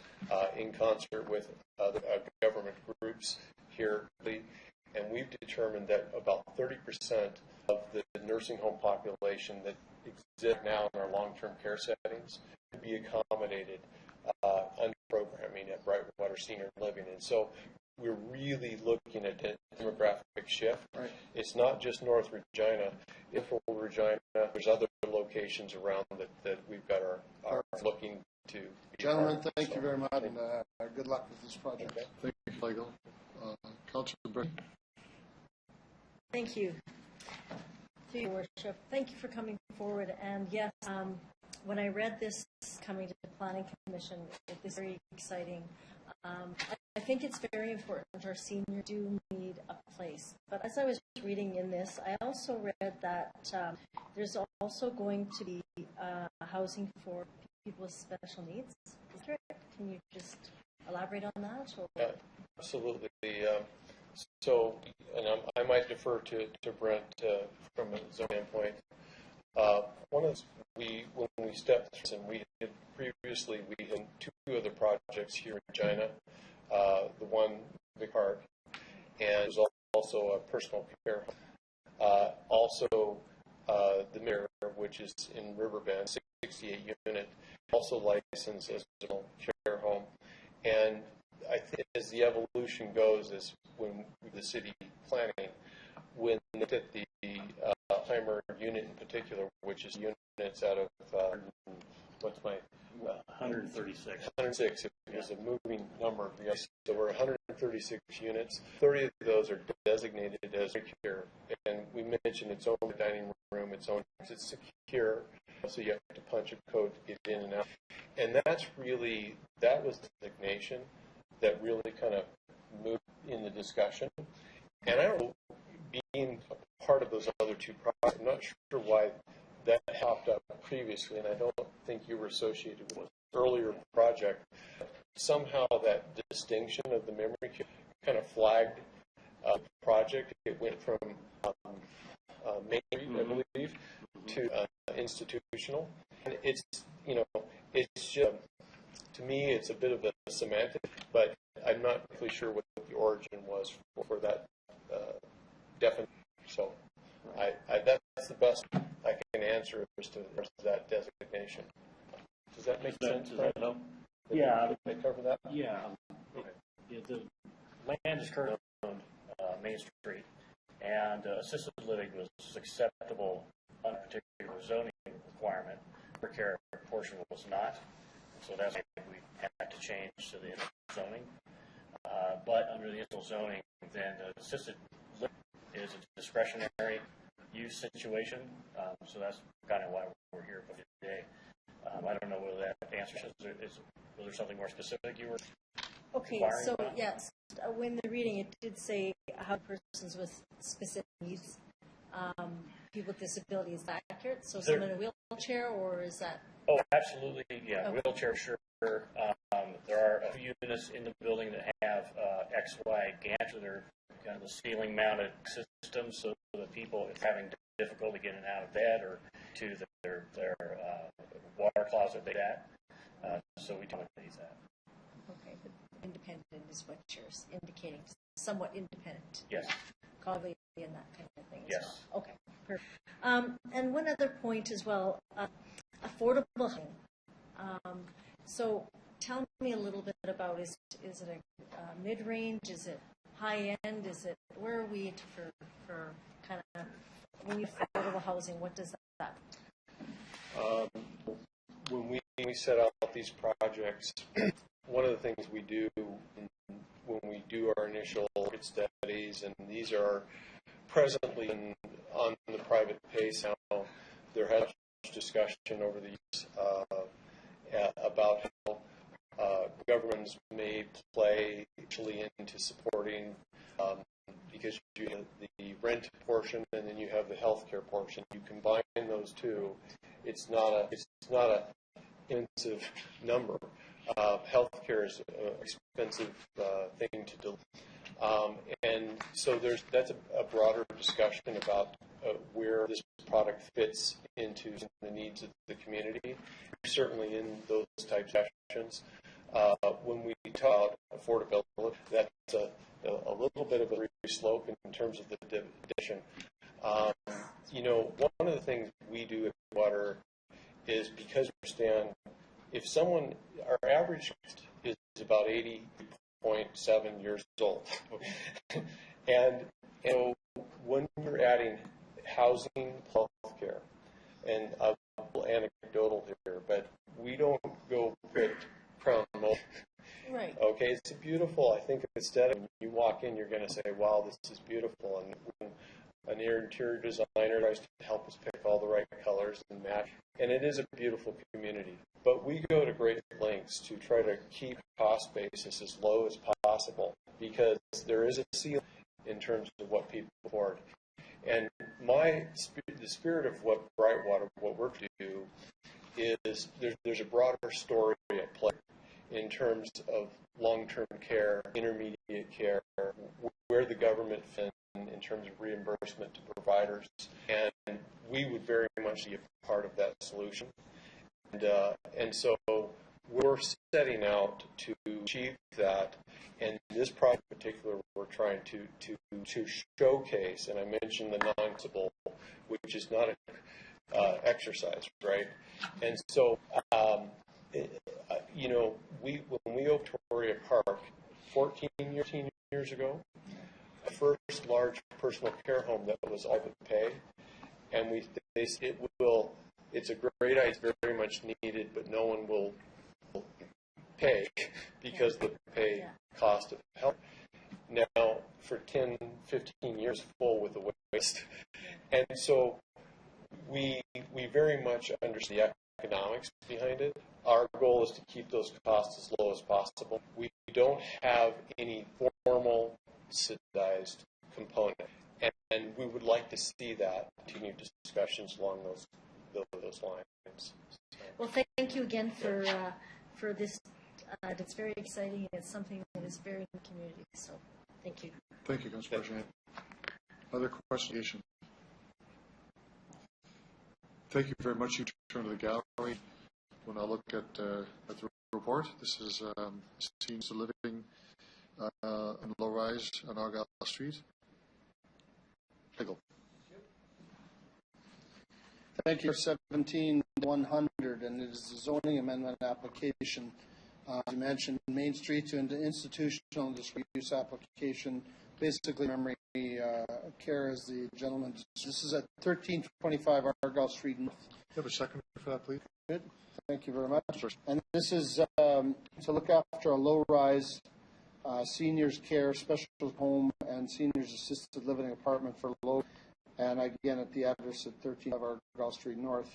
in concert with other government groups here, and we've determined that about 30% of the nursing home population that exists now in our long-term care settings could be accommodated under programming at Brightwater Senior Living. And so we're really looking at a demographic shift. Right. It's not just North Regina. If we're Regina, there's other locations around that we've got our looking to. Gentlemen, thank you very much, and good luck with this project. Okay. Thank you, Michael. Councilor Bray. Thank you. Through your worship, thank you for coming forward. And yes, when I read this coming to the Planning Commission, it is very exciting. I think it's very important. Our seniors do need a place. But as I was reading in this, I also read that there's also going to be housing for people with special needs. Is that correct? Can you just elaborate on that? Or? Absolutely. So, and I might defer to Brent from a zone standpoint. One of the, when we stepped through, and we had previously, we had two other projects here in Regina. The one, Big Park, and there's also a personal care home. Also, the Mirror, which is in Riverbend, 68 unit, also licensed as a personal care home. And I think as the evolution goes, is when the city planning, when they looked at the Heimer unit in particular, which is units out of, what's my, 136. 106. It was a moving number. Yes, there were 136 units. 30 of those are designated as secure. And we mentioned its own dining room, it's secure, so you have to punch a code to get in and out. And that's really, that was the designation that really kind of moved in the discussion. And I don't know, being a part of those other two projects, I'm not sure why that popped up previously, and I don't think you were associated with the earlier project. Somehow that distinction of the memory care kind of flagged the project. It went from Main Street, I believe, to institutional. And it's, you know, it's just, to me, it's a bit of a semantic, but I'm not really sure what the origin was for that definition. So that's the best I can answer as to that designation. Does that make sense? Does that help? Did Yeah. they cover that? Yeah. The land is currently on Main Street, and assisted living was acceptable under a particular zoning requirement. The care portion was not. So that's why we had to change to the zoning. But under the initial zoning, then the assisted living is a discretionary use situation. So that's kind of why we're here today. I don't know whether that answers. Was there something more specific you were Okay, inquiring so about? yes, when the reading, it did say how persons with specific needs, people with disabilities. Is that accurate? So someone in a wheelchair, or is that? Oh, absolutely, yeah. Okay. Wheelchair, sure. There are a few units in the building that have XY gantry. They're kind of the ceiling-mounted systems, so that people, if having difficulty getting out of bed or to their water closet, they that. So we don't need that. Okay, but independent is what you're indicating. Somewhat independent. Yes. Probably and that kind of thing. Yes. As well. Okay. Perfect. And one other point as well. Affordable housing. So tell me a little bit about, is it a mid-range? Is it high-end? Is it, where are we for kind of, when you affordable housing, what does that? When we set out these projects, one of the things we do when we do our initial market studies, and these are presently on the private pace now, there has been discussion over the years about how governments may play actually into supporting, because you have the rent portion and then you have the healthcare portion. You combine those two, it's not a expensive number. Healthcare is an expensive thing to deliver, and so that's a broader discussion about where this product fits into the needs of the community. Certainly in those types of actions. When we talk about affordability, that's a little bit of a slope in terms of the definition. One of the things we do at Water is, because we understand if someone, our average is about 80.7 years old. and so when you're adding housing, health care, and a little anecdotal here, but we don't go put Crown Mold. Right. Okay, it's beautiful. I think aesthetic. When you walk in, you're going to say, wow, this is beautiful. And when an interior designer tries to help us pick all the right colors and match, and it is a beautiful community. but we go to great lengths to try to keep cost basis as low as possible because there is a ceiling in terms of what people afford. And the spirit of what Brightwater, what we're to do, is there's a broader story at play in terms of long-term care, intermediate care, where the government fits in terms of reimbursement to providers, and we would very much be a part of that solution. And so we're setting out to achieve that. And this project in particular, we're trying to showcase, and I mentioned the non-possible, which is not an exercise, right? And so, when we opened Victoria Park 14 years ago, the first large personal care home that was all but pay, and it's a great idea, it's very much needed, but no one will pay because the pay cost of health. Now, for 10, 15 years, full with the waste. And so we very much understand the economics behind it. Our goal is to keep those costs as low as possible. We don't have any formal subsidized component, and we would like to see that continued discussions along those lines. Well, thank you again for this. It's very exciting. It's something that is very in the community. So, thank you. Thank you, Councilor Bergevin. Other questions? Thank you very much. You turn to the gallery. When I look at the report, this is seniors living in low-rise on Argyle Street. Hegel. Thank you. 17-100, and it is a zoning amendment application. You mentioned Main Street to institutional district use application. Basically, memory care is the gentleman. This is at 1325 Argyle Street North. You have a second for that, please? Good. Thank you very much. And this is to look after a low-rise seniors care special home and seniors assisted living apartment for low. And again, at the address at 13 of Argyle Street North,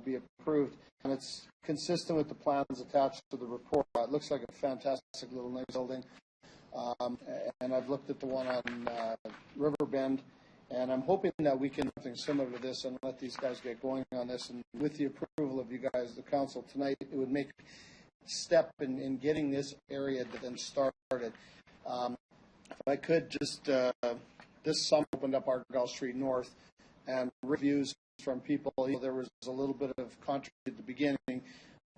be approved. And it's consistent with the plans attached to the report. It looks like a fantastic little nice building. And I've looked at the one on Riverbend, and I'm hoping that we can do something similar to this and let these guys get going on this. And with the approval of you guys, the council tonight, it would make a step in getting this area then started. If I could just, this summer opened up Argyle Street North, and reviews from people. There was a little bit of controversy at the beginning,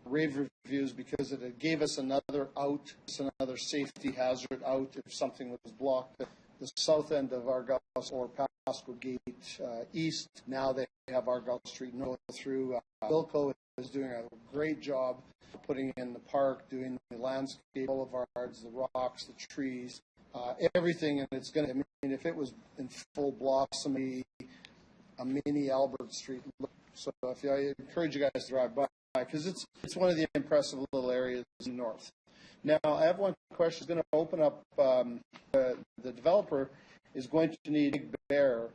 rave reviews, because it gave us another out, another safety hazard out if something was blocked. The south end of Argyle or Pasco Gate East, now they have Argyle Street North through. Wilco is doing a great job putting in the park, doing the landscape, boulevards, the rocks, the trees, everything, and it's going to, I mean, if it was in full blossom, a mini Albert Street. So I encourage you guys to drive by because it's one of the impressive little areas in the north. Now, I have one question. It's going to open up. The developer is going to need Big Bear,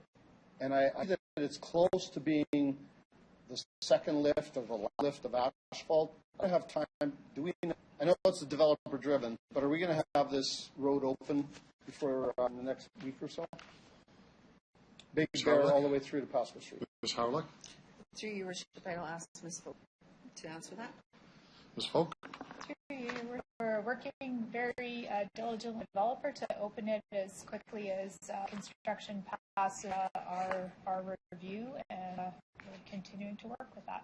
and I think that it's close to being the second lift of the lift of asphalt. I don't have time. I know it's developer driven, but are we going to have this road open before the next week or so? Big Bear all the way through to Pasco Street. Ms. Howlick? Through your worship, I'll ask Ms. Folk to answer that. Ms. Folk? Through you, we're working very diligently with the developer to open it as quickly as construction passes our review, and we're continuing to work with that.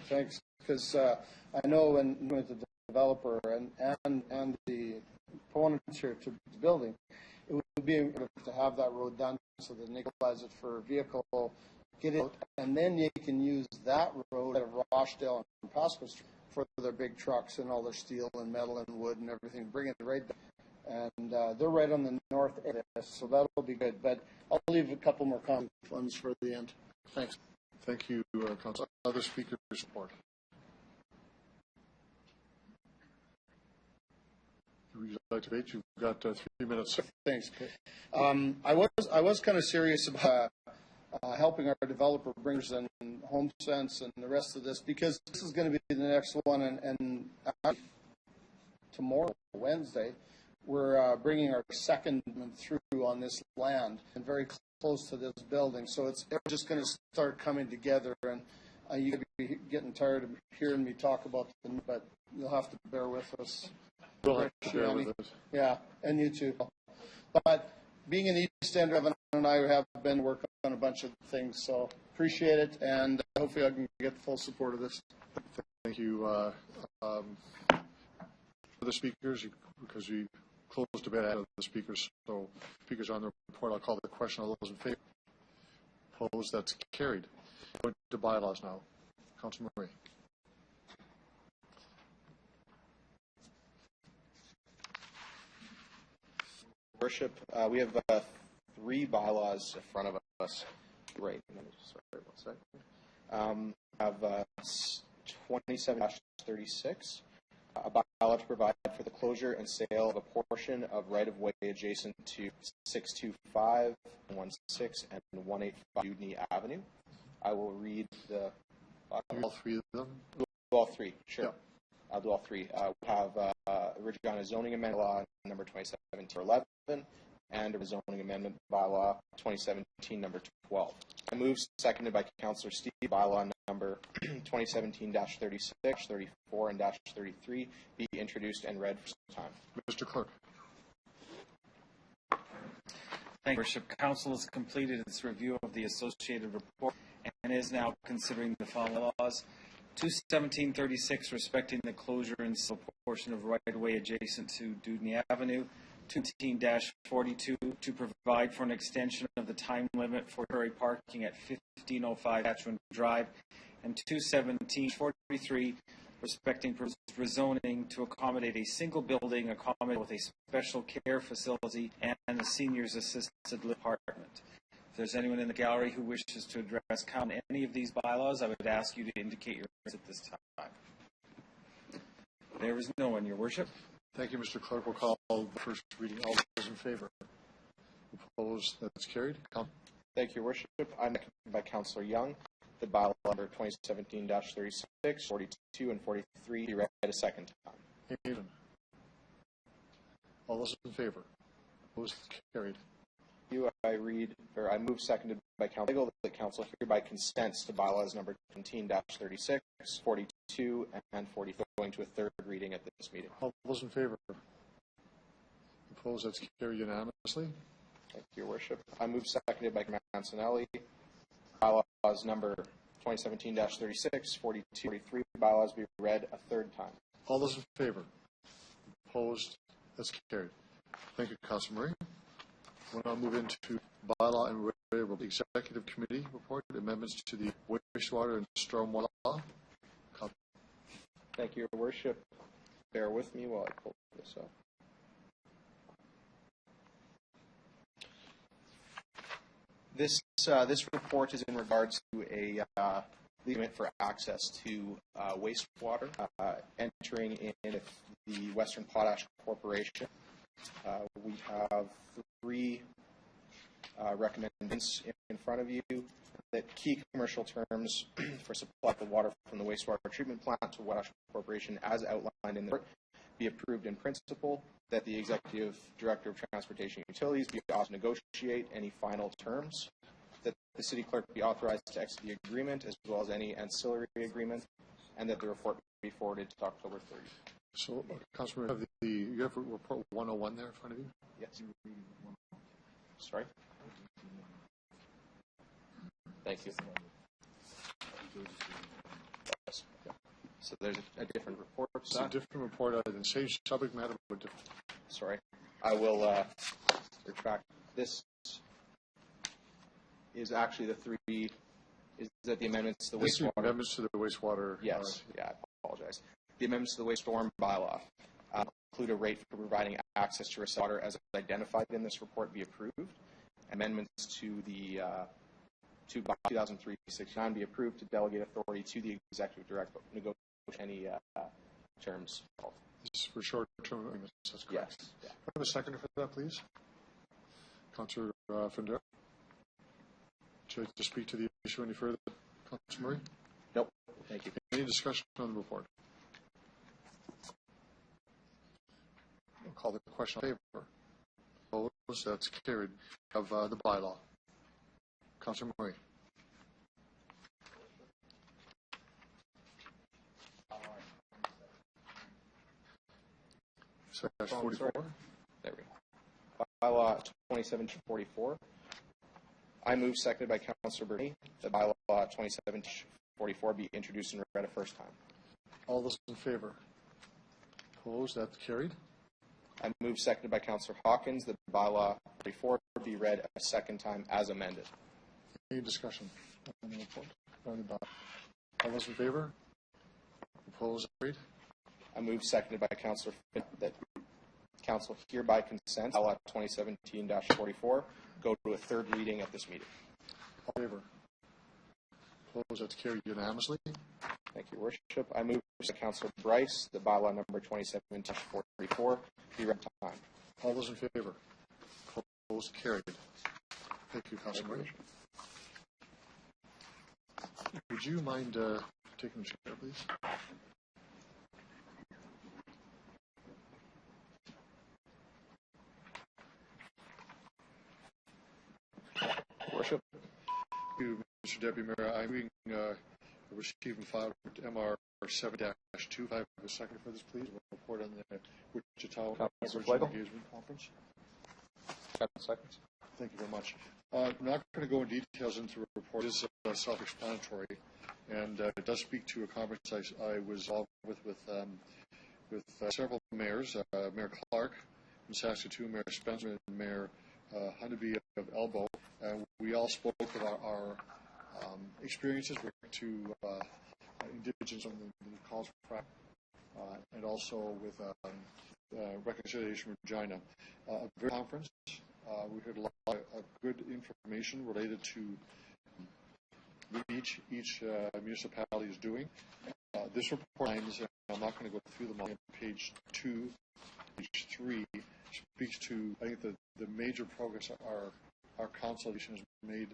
Thanks, because I know when with the developer and the opponents here to the building, it would be important to have that road done so that they utilize it for vehicle, get it out, and then you can use that road at Rochdale and Pasco Street for their big trucks and all their steel and metal and wood and everything, bring it right there. And they're right on the north end of this, so that'll be good. But I'll leave a couple more comments for the end. Thanks. Thank you, Council. Other speakers support. Would you like to debate? You've got 3 minutes. Thanks. I was kind of serious about helping our developer bringers and HomeSense and the rest of this, because this is going to be the next one, and tomorrow, Wednesday, we're bringing our second through on this land and very close to this building. So it's just going to start coming together, and you're going to be getting tired of hearing me talk about them, but you'll have to bear with us. We'll have to bear with us. Yeah, and you too. But being an East Ender, Evan and I have been working on a bunch of things, so appreciate it, and hopefully I can get full support of this. Thank you. For the speakers, because we closed debate out of the speakers, so speakers on the report, I'll call the question. All those in favor? Opposed? That's carried. Going to bylaws now. Councilor Murray. Worship, we have 3 bylaws in front of us. Right. Sorry, 1 second. Have 27-36, a bylaw to provide for the closure and sale of a portion of right-of-way adjacent to 625, 16, and 185 Dudney Avenue. I will read the... all 3 of them? Do all 3, sure. Yeah. I'll do all 3. We have Regina zoning amendment law number 2017-11 and a zoning amendment bylaw 2017 number 12. I move, seconded by Councillor Steve, bylaw number 2017-36, 34, and -33 be introduced and read for some time. Mr. Clerk. Thank you, Worship. Council has completed its review of the associated report and is now considering the following laws. 21736, respecting the closure and sale portion of right-of-way adjacent to Dudney Avenue. 217-42, to provide for an extension of the time limit for temporary parking at 1505 Saskatchewan Drive. And 21743, respecting rezoning to accommodate a single building, accommodate with a special care facility and a seniors assisted living apartment. If there's anyone in the gallery who wishes to address any of these bylaws, I would ask you to indicate your interest at this time. There is no one, Your Worship. Thank you, Mr. Clerk. We'll call the first reading. All those in favor? Opposed? That's carried. Thank you, Your Worship. I'm recommended by Councillor Young. The bylaw number 2017-36, 42, and 43 be read a second time. Haven. All those in favor? Opposed? Carried. I move, seconded by Councillor Legal, that Council hereby consents to bylaws number 17-36, 42, and 43 going to a third reading at this meeting. All those in favor? Opposed? That's carried unanimously. Thank you, Your Worship. I move, seconded by Commander Mancinelli. Bylaws number 2017-36, 42, 43 bylaws be read a third time. All those in favor? Opposed? That's carried. Thank you, Councilor Murray. We'll now move into bylaw and executive committee report, amendments to the wastewater and stormwater law. Thank you, Your Worship. Bear with me while I pull this up. This report is in regards to a limit for access to wastewater entering in with the Western Potash Corporation. We have 3 recommendations in front of you that key commercial terms for supply of the water from the wastewater treatment plant to Potash Corporation as outlined in the report be approved in principle, that the Executive Director of Transportation Utilities be authorized to negotiate any final terms, that the City Clerk be authorized to execute the agreement as well as any ancillary agreement, and that the report be forwarded to October 30th. So, Councilor, you have report 101 there in front of you? Yes. Sorry? Thank you. So there's a different report. It's a different report other than same subject matter, but different. Sorry. I will retract. This is actually the 3. Is that the amendments to the wastewater? Amendments to the wastewater. Yes. I apologize. The amendments to the waste storm bylaw include a rate for providing access to receive water as identified in this report be approved. Amendments to the to 2003-69 be approved to delegate authority to the executive director to negotiate any terms. This is for short-term agreements. That's correct. Yes. Can I have a seconder for that, please? Councillor Fender. you like to speak to the issue any further, Councilor Murray? Nope. Thank you. Any discussion on the report? I'll call the question in favor. Opposed? That's carried. Of the bylaw. Councilor Murray. Dash 44. There we go. Bylaw 27-44. I move, seconded by Councilor Bernier, that bylaw 27-44 be introduced and read a first time. All those in favor? Opposed? That's carried. I move, seconded by Councilor Hawkins, that bylaw 44 be read a second time as amended. Any discussion on the report? All those in favor? Opposed? Carried. I move, seconded by Councilor Finn, that Council hereby consents bylaw 2017-44 go to a third reading at this meeting. All in favor? Opposed? That's carried unanimously. Thank you, Worship. I move, Councilor Bryce, the bylaw number 27-44 be read time. All those in favor? Opposed? Carried. Thank you, Councilor Murray. Would you mind taking the chair, please? Worship. Thank you, Mr. Deputy Mayor. I'm reading receiving file MR 7-25. Have a second for this, please. We'll report on the Wichita Aboriginal Engagement Conference. 7 seconds. Thank you very much. I'm not going to go in details into the report. It is self-explanatory, and it does speak to a conference I was involved with several mayors, Mayor Clark from Saskatoon, Mayor Spencer, and Mayor Hunneby of Elbow. We all spoke of our experiences to Indigenous on the calls for practice, and also with Reconciliation Regina. A very conference. We heard a lot of good information related to each municipality is doing. This report lines, and I'm not going to go through them all. Page 2, page 3 speaks to, I think, the major progress our consultation has made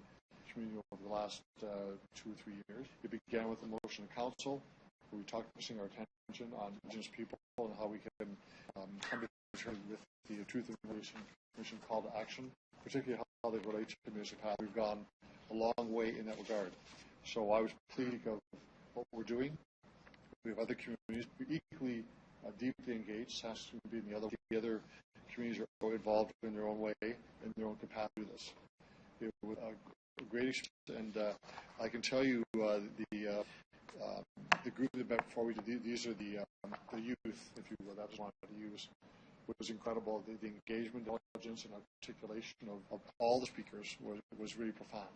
community over the last 2 or 3 years. It began with the motion of council, where we talked focusing our attention on Indigenous people and how we can come to terms with the Truth and Information Commission call to action, particularly how they relate to the municipality. We've gone a long way in that regard. So I was pleased of what we're doing. We have other communities equally deeply engaged, Saskatoon being the other communities are involved in their own way, in their own capacity to do this. It was a great experience, and I can tell you the group that met before we did these are the youth, if you will, that was one to use. It was incredible. The engagement, intelligence, and articulation of all the speakers was really profound.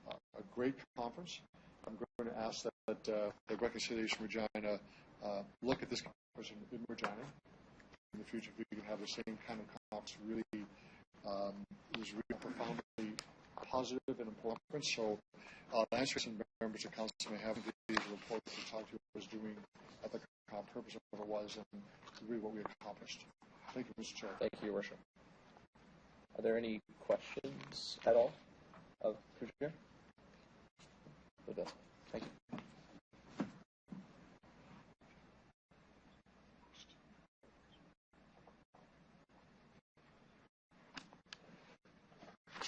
A great conference. I'm going to ask that the Reconciliation Regina look at this conference in Regina in the future. If we can have the same kind of conference, really was really profoundly positive and important. So I'll answer some members of council may have the report to talk to you was doing at the purpose of what it was and really what we accomplished. Thank you, Mr. Chair. Thank you, Your Worship. Are there any questions at all of the Chair? Thank you.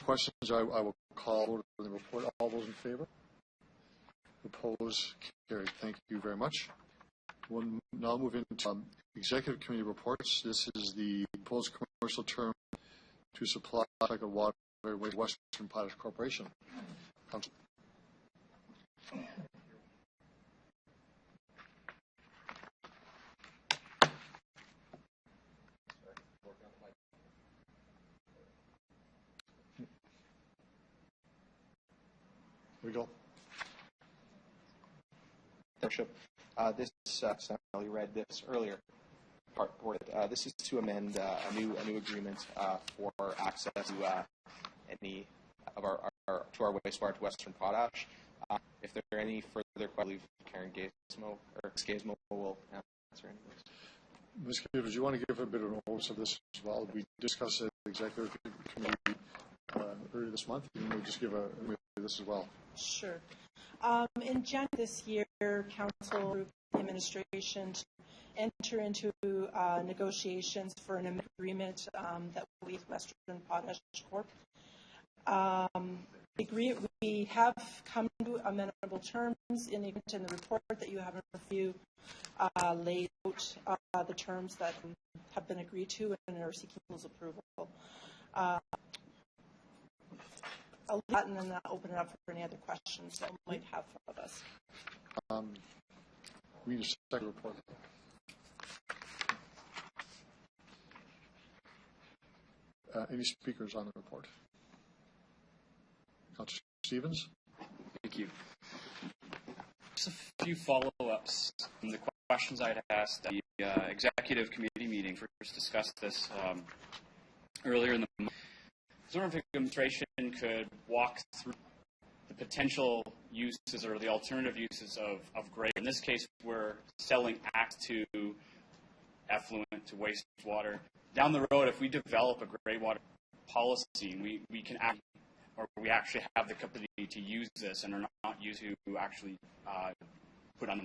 Questions, I will call over the report. All those in favor? Opposed? Carried. Thank you very much. We'll now move into Executive Committee reports. This is the proposed commercial term to supply recycled water with Western Potash Corporation. Council. Here we go. Worship, this Sally read this earlier. This is to amend a new agreement for access to any of our wastewater to Western Potash. If there are any further questions, I believe Karen Gazmo will answer any of those. Ms. Gibbs, do you want to give a bit of an overview of this as well? We discussed it at the Executive Committee earlier this month. You may just give a this as well. Sure. In January this year, Council approved the administration to enter into negotiations for an agreement that we with Western Potash Corp. We have come to amenable terms in the report that you have in review, laid out the terms that have been agreed to and are seeking people's approval. I'll leave that and then open it up for any other questions that you might have of us. We need a second report. Any speakers on the report? Councillor Stevens? Thank you. Just a few follow-ups on the questions I'd asked at the executive committee meeting. First discussed this earlier in the month. I was wondering if the administration could walk through the potential uses or the alternative uses of gray. In this case, we're selling access to effluent, to wastewater. Down the road, if we develop a gray water policy, we can act, or we actually have the capacity to use this and are not used to actually put on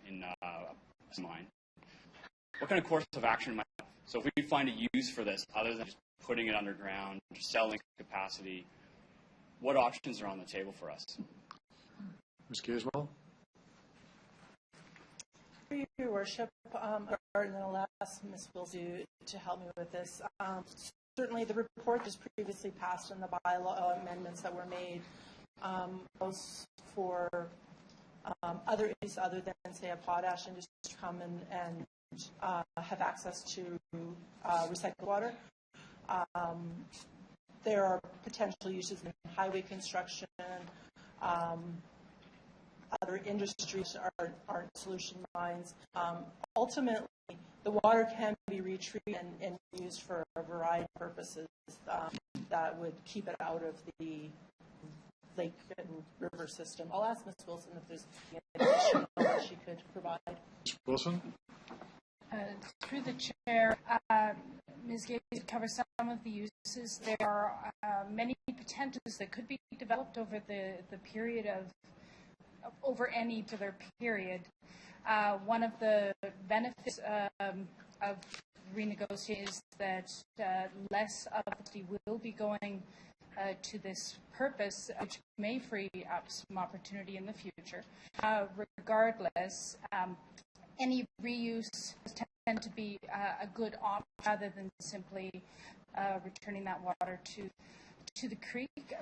in mine. What kind of course of action might we have? So if we find a use for this, other than just putting it underground, selling capacity, what options are on the table for us? Ms. Gazewell? Your Worship, and then I'll ask Ms. Wills to help me with this. Certainly the report was previously passed and the bylaw amendments that were made for other issues other than, say, a potash industry to come and have access to recycled water. There are potential uses in highway construction. Other industries aren't solution mines. Ultimately, the water can be retrieved and used for a variety of purposes that would keep it out of the lake and river system. I'll ask Ms. Wilson if there's any additional that she could provide. Ms. Wilson? Through the chair, Ms. Gates covers some of the uses. There are many potentials that could be developed over the period over any particular period. One of the benefits of renegotiating is that less of the will be going to this purpose, which may free up some opportunity in the future. Regardless, any reuse tend to be a good option rather than simply returning that water to the creek.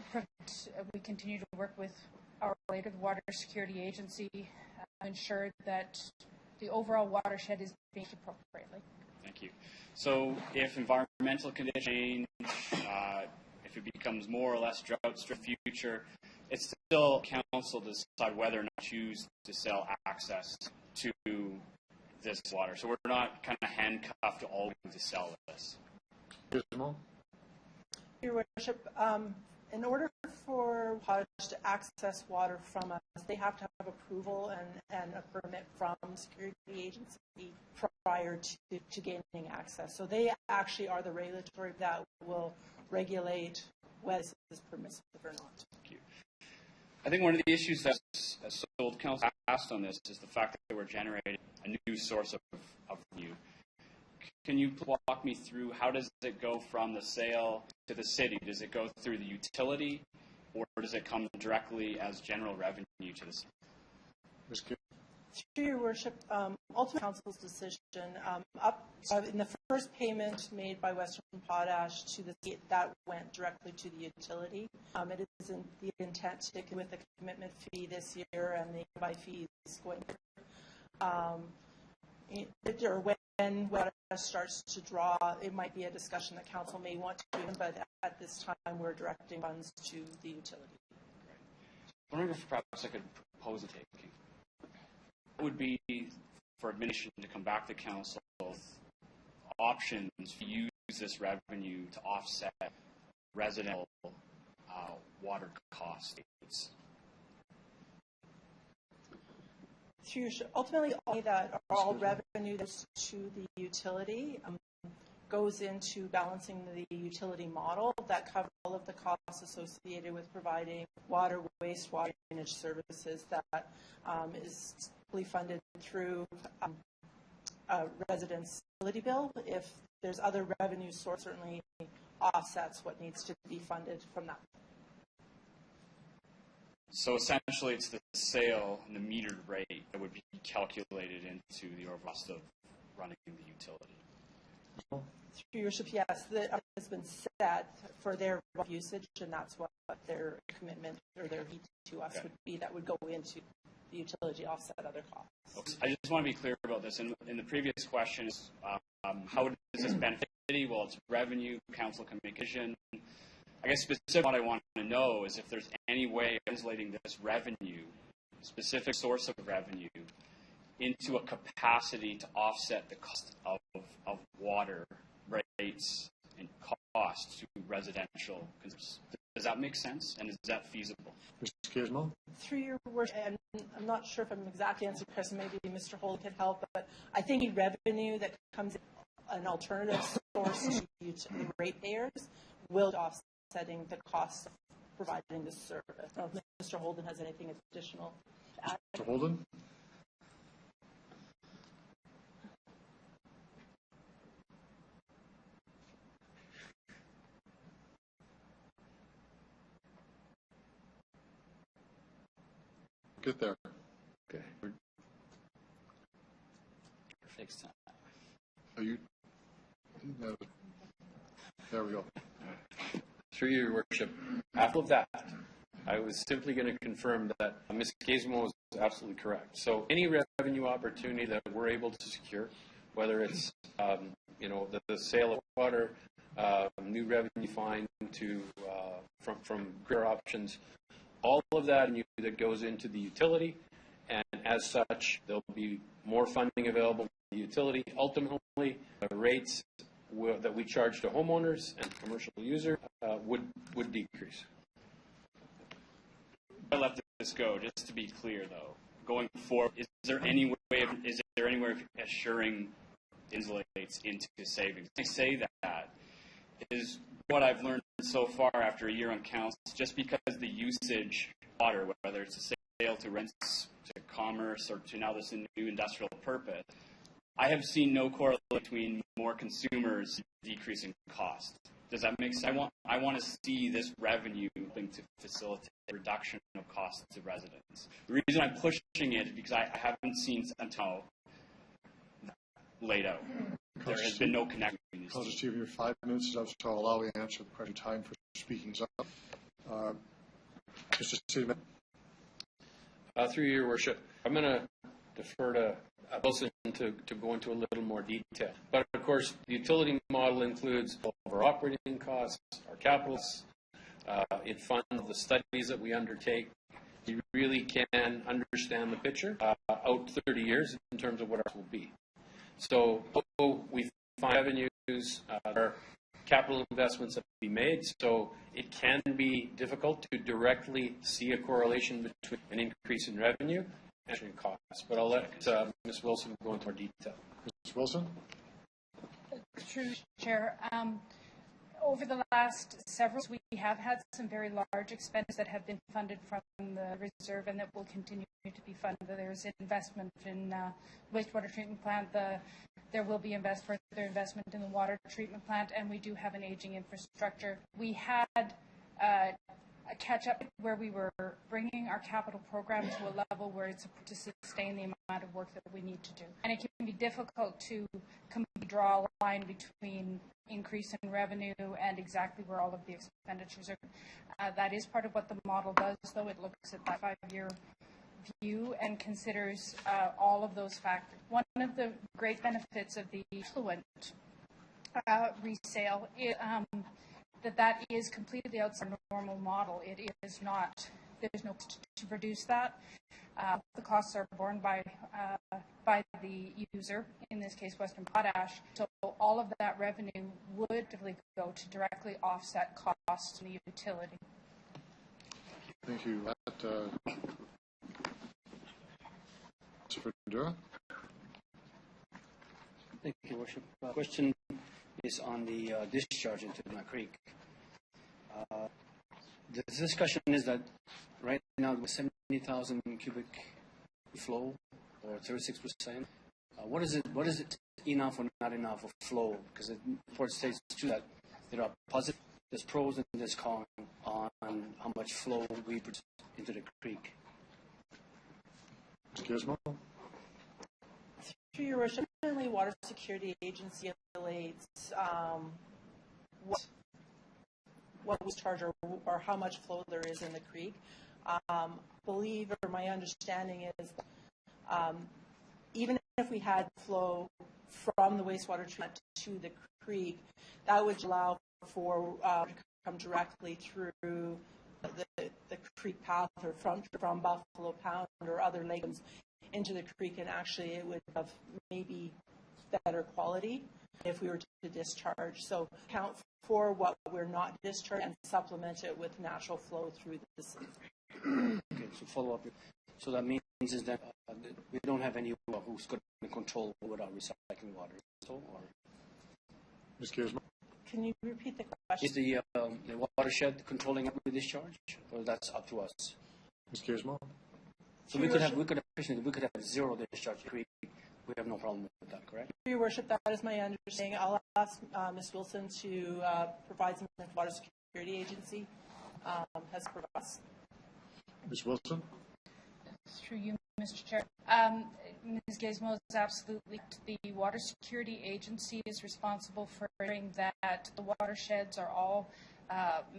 We continue to work with our related water security agency to ensure that the overall watershed is being used appropriately. Thank you. So if environmental conditions change, if it becomes more or less drought-stricken in the future, it's still council to decide whether or not choose to sell access to this water. So we're not kind of handcuffed to always to sell this. Your Worship, in order for potash to access water from us, they have to have approval and a permit from the security agency prior to gaining access. So they actually are the regulatory that will regulate whether this is permissive or not. Thank you. I think one of the issues that Sold Council asked on this is the fact that we're generating a new source of revenue. Can you walk me through how does it go from the sale to the city? Does it go through the utility, or does it come directly as general revenue to the city? Ms. Gill? Through your Worship, ultimate council's decision, in the first payment made by Western Potash to the state, that went directly to the utility. It is the intent to stick with the commitment fee this year and the by fees going when water starts to draw, it might be a discussion that council may want to do, but at this time we're directing funds to the utility. I wonder if perhaps I could propose a taking. It would be for administration to come back to council with options to use this revenue to offset residential water costs. Ultimately, all revenue goes to the utility. goes into balancing the utility model that covers all of the costs associated with providing water, wastewater, drainage services that is fully funded through a resident's utility bill. If there's other revenue source, certainly offsets what needs to be funded from that. So essentially, it's the sale and the metered rate that would be calculated into the overall cost of running the utility. Through your worship, yes, that has been set for their usage, and that's what their commitment or their heat to us would be. That would go into the utility offset other costs. I just want to be clear about this. In the previous question, how does this benefit the city? Well, it's revenue. Council can make a decision. I guess specifically what I want to know is if there's any way of translating this revenue, specific source of revenue, into a capacity to offset the cost of water rates and costs to residential consumers. Does that make sense? And is that feasible? Mr. Gizmo? Through your worship, and I'm not sure if I'm exactly answering the question, maybe Mr. Holden could help, but I think the revenue that comes in an alternative source to the ratepayers will be offsetting the cost of providing this service. I don't know if Mr. Holden has anything additional to add. Mr. Holden? Get there. Okay. Takes time. Are you? No. There we go. Through your worship, after that, I was simply going to confirm that Ms. Gizmo is absolutely correct. So any revenue opportunity that we're able to secure, whether it's the sale of water, new revenue find to from greater options, all of that that goes into the utility, and as such, there'll be more funding available for the utility. Ultimately, the rates that we charge to homeowners and commercial users would decrease. I let this go. Just to be clear, though, going forward, is there any way of assuring insulates into savings? I say that is what I've learned so far after a year on council. Just because the usage of water, whether it's a sale to rents, to commerce, or to now this new industrial purpose, I have seen no correlation between more consumers decreasing cost. Does that make sense? I want to see this revenue linked to facilitate reduction of costs to residents. The reason I'm pushing it is because I haven't seen until laid out. There has been no connection between these. Councilor Stephen, your 5 minutes is up, so I'll allow you to answer the question. Time for speaking is up. Mr. Stephen. Through your worship, I'm going to defer to Wilson to go into a little more detail. But of course, the utility model includes all of our operating costs, our capitals. It funds the studies that we undertake. You really can understand the picture out 30 years in terms of what ours will be. So we find revenues, our capital investments that will be made, so it can be difficult to directly see a correlation between an increase in revenue and costs. But I'll let Ms. Wilson go into more detail. Ms. Wilson? Through Chair, over the last several years, we have had some very large expenditures that have been funded from the reserve and that will continue to be funded. There's investment in wastewater treatment plant. There will be further investment in the water treatment plant, and we do have an aging infrastructure. We had a catch-up where we were bringing our capital program to a level where it's to sustain the amount of work that we need to do. And it can be difficult to draw a line between increase in revenue and exactly where all of the expenditures are. That is part of what the model does, though. It looks at that 5-year view and considers all of those factors. One of the great benefits of the affluent resale is that is completely outside the normal model. It is not, there's no cost to produce that. The costs are borne by the user, in this case Western Potash. So all of that revenue would go to directly offset costs in the utility. Thank you. Thank you, Worship. Question is on the discharge into my creek. The discussion is that right now with 70,000 cubic flow, or 36%. What is it enough or not enough of flow? Because the report states too that there are positive, there's pros and there's cons on how much flow we produce into the creek. Gizmo? Through your worship, currently Water Security Agency regulates what was charged or how much flow there is in the creek. Believe, or my understanding is, even if we had flow from the wastewater treatment to the creek, that would allow for to come directly through the creek path or from Buffalo Pound or other lakes into the creek, and actually it would have maybe better quality if we were to discharge. So count for what we're not discharging and supplement it with natural flow through the system. Okay, so follow up. So that means is that we don't have anyone who's going to control what our recycling water is, or? Ms. Gizmo? Can you repeat the question? Is the watershed controlling every discharge, or that's up to us? Ms. Gizmo? So we could have zero discharge creek. We have no problem with that, correct? Your worship, that is my understanding. I'll ask Ms. Wilson to provide some information Water Security Agency has provided. Ms. Wilson? Through you, Mr. Chair. Ms. Gizmo is absolutely correct. The Water Security Agency is responsible for ensuring that the watersheds are all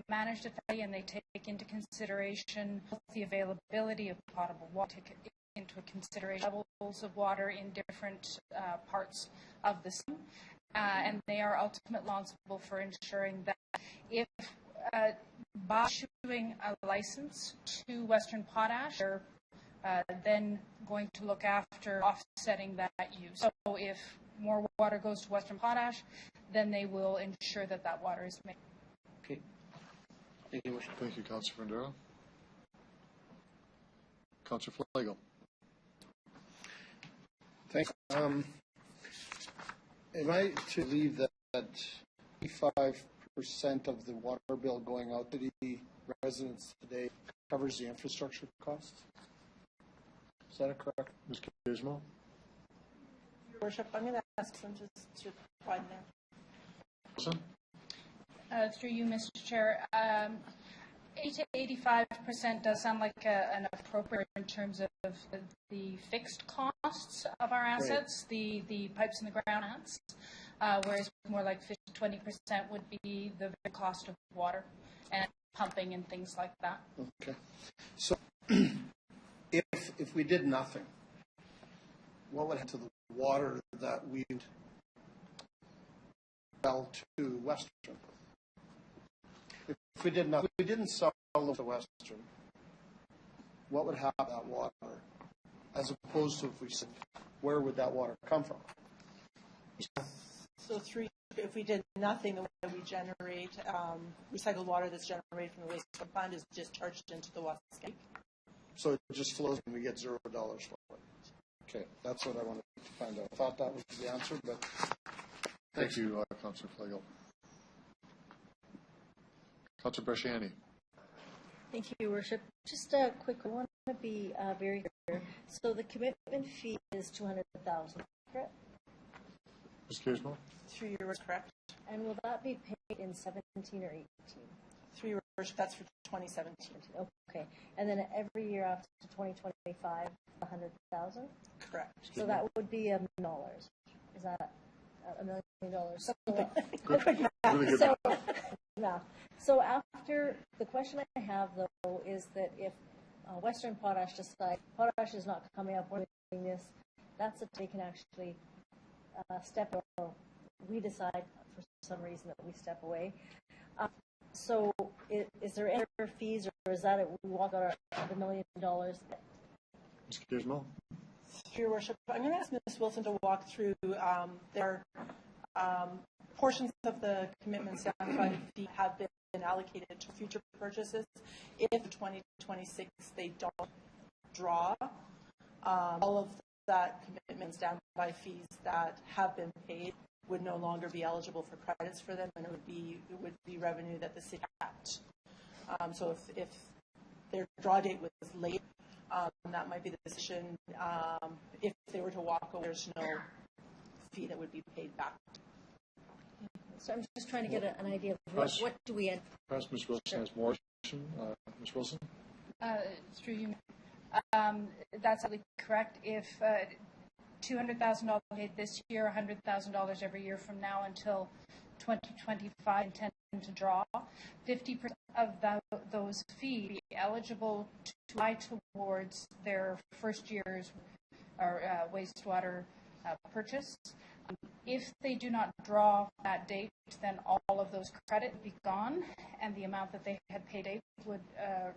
managed effectively, and they take into consideration the availability of potable water, take into consideration levels of water in different parts of the system, and they are ultimately responsible for ensuring that if by issuing a license to Western Potash, they're then going to look after offsetting that use. So if more water goes to Western Potash, then they will ensure that that water is made. Okay. Thank you, Worship. Thank you, Councillor Vendera. Councillor Flagel. Thanks. Am I to believe that 85% of the water bill going out to the residents today covers the infrastructure costs? Is that correct? Ms. Gizmo? Your worship, I'm going to ask them to provide an answer. Wilson? Through you, Mr. Chair. 80 to 85% does sound like an appropriate in terms of the fixed costs of our assets, the pipes in the ground assets, whereas more like 50 to 20% would be the cost of water and pumping and things like that. Okay. So if we did nothing, what would happen to the water that we sell to Western? If we did nothing, we didn't sell to Western, what would happen to that water? As opposed to if we said, where would that water come from? So if we did nothing, the way we generate recycled water that's generated from the wastewater plant is discharged into the Waskek. So it just flows and we get $0 for it. Okay, that's what I wanted to find out. I thought that was the answer, but Thank you, Councillor Flagel. Councillor Bresciani. Thank you, Your Worship. Just a quick, I want to be very clear. So the commitment fee is $200,000, correct? Ms. Gizmo? Through your worship, correct. And will that be paid in 17 or 18? Through your worship, that's for 2017. Okay. And then every year after 2025, 100,000? Correct. So that would be $1 million. Is that $1 million? Really good. Yeah. So after, the question I have, though, is that if Western Potash decides Potash is not coming up, we're doing this, that's if they can actually step, or we decide for some reason that we step away. So is there any other fees, or is that it, we walk out $1 million? Ms. Gizmo? Through your worship, I'm going to ask Ms. Wilson to walk through their portions of the commitments that have been allocated to future purchases. If 2026 they don't draw all of that commitment standby fees that have been paid would no longer be eligible for credits for them, and it would be revenue that the city kept. So if their draw date was late, that might be the decision. If they were to walk away, there's no fee that would be paid back. So I'm just trying to get an idea of what do we end. Perhaps Ms. Wilson has more. Ms. Wilson? Through you. That's absolutely correct. If $200,000 paid this year, $100,000 every year from now until 2025, intend to draw, 50% of those fees be eligible to apply towards their first year's wastewater purchase. If they do not draw that date, then all of those credits would be gone, and the amount that they had paid would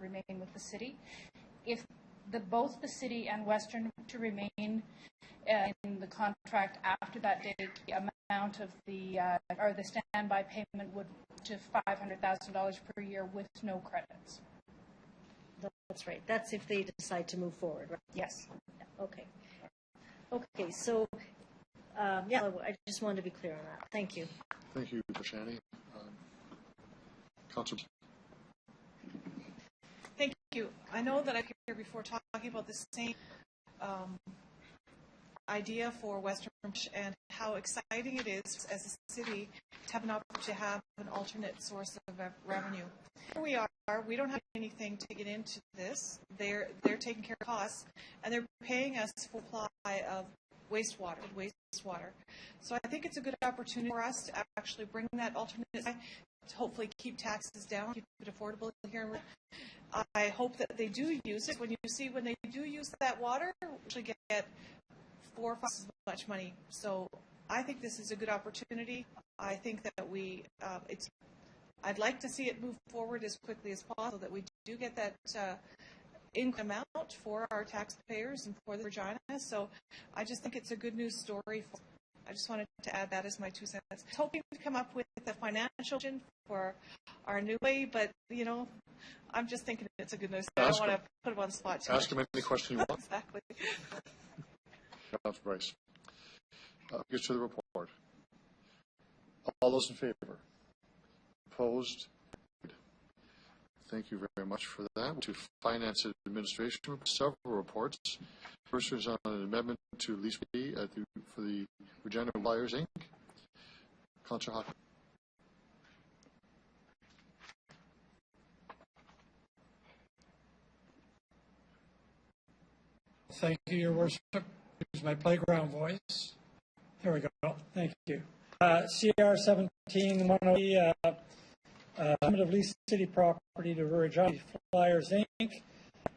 remain with the city. If both the city and Western to remain in the contract after that date, the amount of the standby payment would to $500,000 per year with no credits. That's right. That's if they decide to move forward, right? Yes. Okay. Okay. So, yeah, I just wanted to be clear on that. Thank you. Thank you, Shani. Councillor. Thank you. I know that I've here before talking about the same idea for Western and how exciting it is as a city to have an opportunity to have an alternate source of revenue. Here we are. We don't have anything to get into this. They're taking care of costs, and they're paying us for supply of wastewater. So I think it's a good opportunity for us to actually bring that alternate, to hopefully keep taxes down, keep it affordable here. I hope that they do use it. When they do use that water, we actually get 4 or 5 times as much money. So I think this is a good opportunity. I think that I'd like to see it move forward as quickly as possible, that we do get that income amount for our taxpayers and for the Regina. So I just think it's a good news story. I just wanted to add that as my 2 cents. I was hoping to come up with a financial vision for our new way, but, I'm just thinking it's a good news. I don't want to put him on the spot too much. Ask him any question you want. Exactly. Councillor Bryce. Gets to the report. All those in favor? Opposed? Thank you very much for that. To Finance and Administration, several reports. First is on an amendment to lease fee for the Regina Flyers, Inc. Councillor Hawkins. Thank you, Your Worship. Use my playground voice. There we go. Thank you. CR 17-103, amendment of lease city property to Regina Flyers, Inc.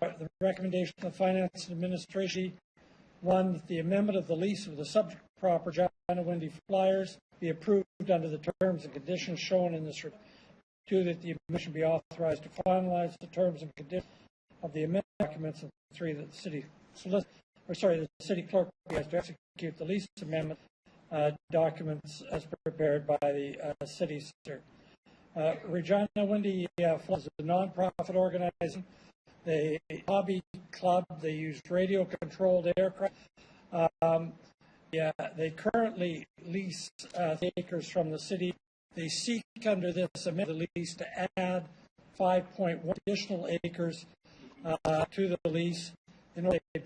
The recommendation of the Finance and Administration, one, that the amendment of the lease of the subject property, Regina Windy Flyers, be approved under the terms and conditions shown in this report. 2, that the commission be authorized to finalize the terms and conditions of the amendment documents. And 3, that the the city clerk has to execute the lease amendment documents as prepared by the city secretary. Regina Windy Flyers is a non-profit organization. They hobby club. They use radio-controlled aircraft. They currently lease acres from the city. They seek under this amendment lease to add 5.1 additional acres to the lease in order they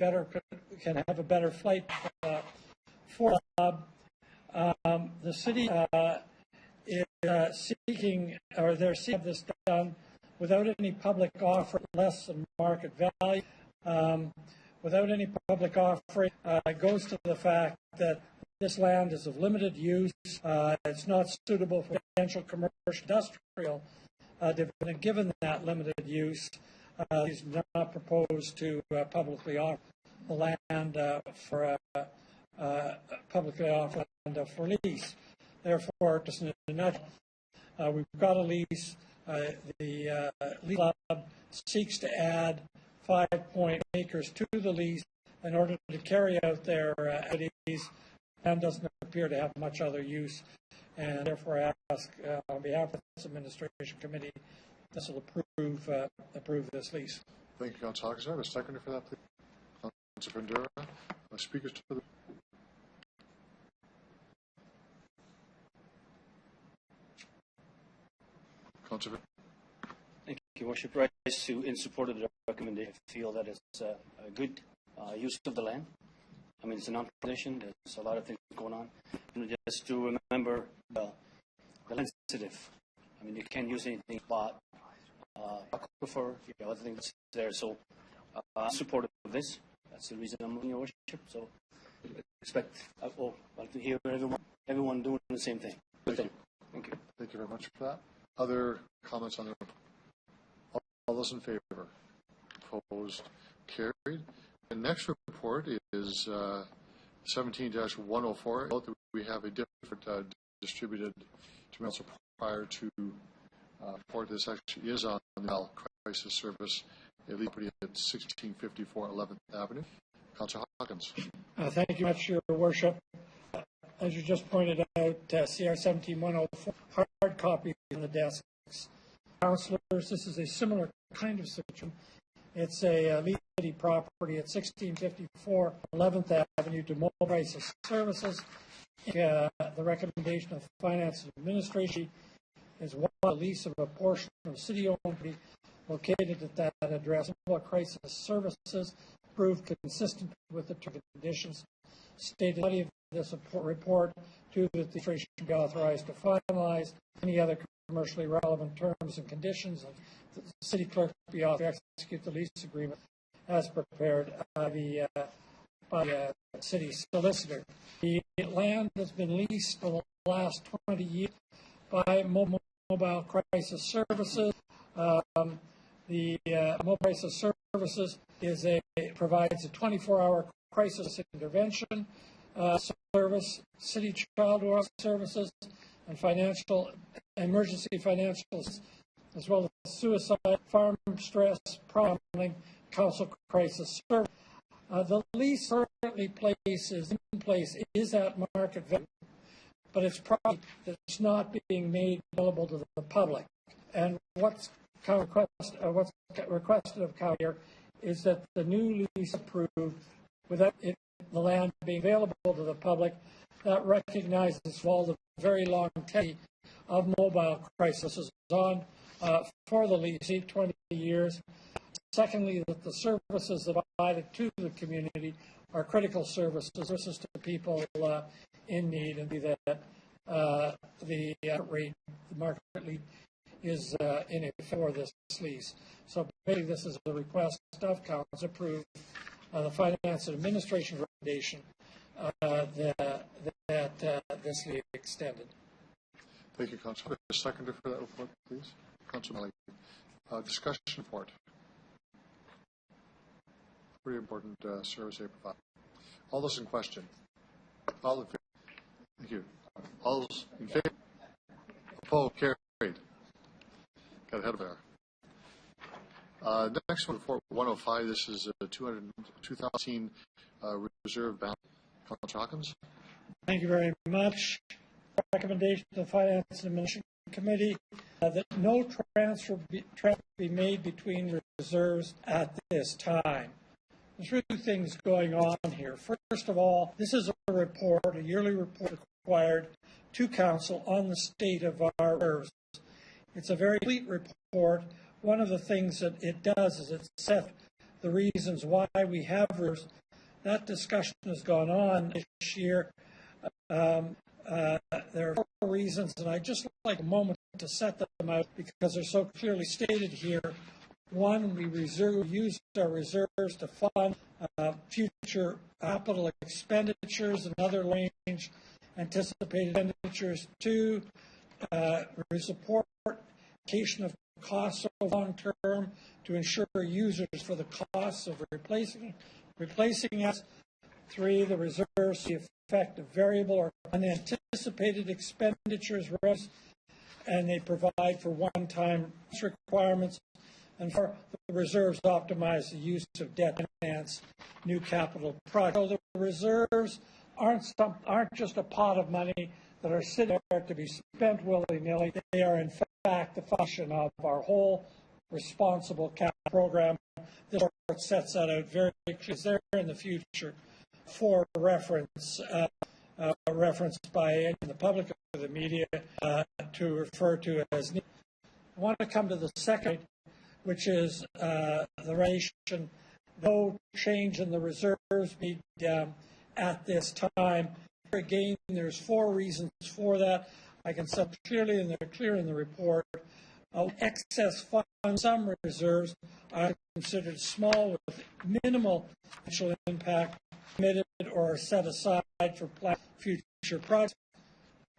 can have a better flight for the club. The city is seeking, or they're seeking this done without any public offer, less than market value. Without any public offering, it goes to the fact that this land is of limited use. It's not suitable for potential commercial industrial development. Given that limited use, he's not proposed to publicly offer the land for publicly offer land for lease. Therefore, just in a nutshell, we've got a lease. The lease club seeks to add 5.8 acres to the lease in order to carry out their activities, and doesn't appear to have much other use. And therefore, I ask on behalf of this administration committee, this will approve this lease. Thank you, Councillor Hawkins. I have a seconder for that, please. Councillor Bandura. Speakers to the Councillor. Thank you, Worship. Right, in support of the recommendation, I feel that it's a good use of the land. I mean, it's a non-position. There's a lot of things going on. And just to remember, the land sensitive. I mean, you can't use anything but aquifer, other things that's there. So, I'm supportive of this. That's the reason I'm moving, Your Worship. So, expect, I'd like to hear everyone doing the same thing. Good thing. Thank you. Thank you very much for that. Other comments on the report? All those in favor? Opposed? Carried. The next report is 17-104. Note that we have a different distributed to prior to report. This actually is on the crisis service property at 1654 11th Avenue. Councillor Hawkins. Thank you much, Your Worship. As you just pointed out, CR 17-104, hard copy on the desks. Councillors, this is a similar kind of situation. It's a lease property at 1654 11th Avenue to Mobile Crisis Services. The recommendation of Finance and Administration is one, a lease of a portion of city-owned property located at that address. Mobile Crisis Services proved consistent with the conditions stated in this report to the administration be authorized to finalize any other commercially relevant terms and conditions, and the city clerk be authorized to execute the lease agreement as prepared by the city solicitor. The land has been leased for the last 20 years by Mobile Crisis Services. The Mobile Crisis Services provides a 24-hour crisis intervention service, city child welfare services, and emergency financial, as well as suicide, farm stress, problem, council crisis service. The lease currently in place is at market value, but it's probably that's not being made available to the public. And what's requested of County here is that the new lease approved without the land being available to the public, that recognizes all the very long tenure of Mobile Crisis on for the lease, 20 years. Secondly, that the services that are provided to the community are critical services to people in need, and that the market rate is in it for this lease. So basically, this is a request of Council to approve the Finance and Administration recommendation that this be extended. Thank you, Councillor. A seconder for that report, please. Councillor Melly. Discussion report. Pretty important service they provide. All those in question? All in favor? Thank you. All those in favor? Opposed? Carried. Got ahead of there. Next one, report 105. This is a 2018 reserve balance. Councillor Hawkins. Thank you very much. Recommendation to the Finance and Administration Committee that no transfer be made between reserves at this time. There's two things going on here. First of all, this is a report, a yearly report required to Council on the state of our reserves. It's a very complete report. One of the things that it does is it sets the reasons why we have reserves. That discussion has gone on this year. There are 4 reasons, and I'd just like a moment to set them out because they're so clearly stated here. One, we use our reserves to fund future capital expenditures and other range anticipated expenditures. 2, support allocation of costs of long term to ensure users for the costs of replacing us. 3, the reserves the effect of variable or unanticipated expenditures, and they provide for one-time requirements. And 4, the reserves optimize the use of debt to finance new capital projects. So the reserves aren't just a pot of money that are sitting there to be spent willy-nilly. They are, in fact, the function of our whole responsible capital program. This report sets that out very clearly. It's there in the future for reference, referenced by any of the public or the media to refer to as needed. I want to come to the second, which is the relation. No change in the reserves be at this time. Again, there's 4 reasons for that. I can say clearly, and they're clear in the report. Excess funds, some reserves are considered small with minimal financial impact, committed or set aside for future projects.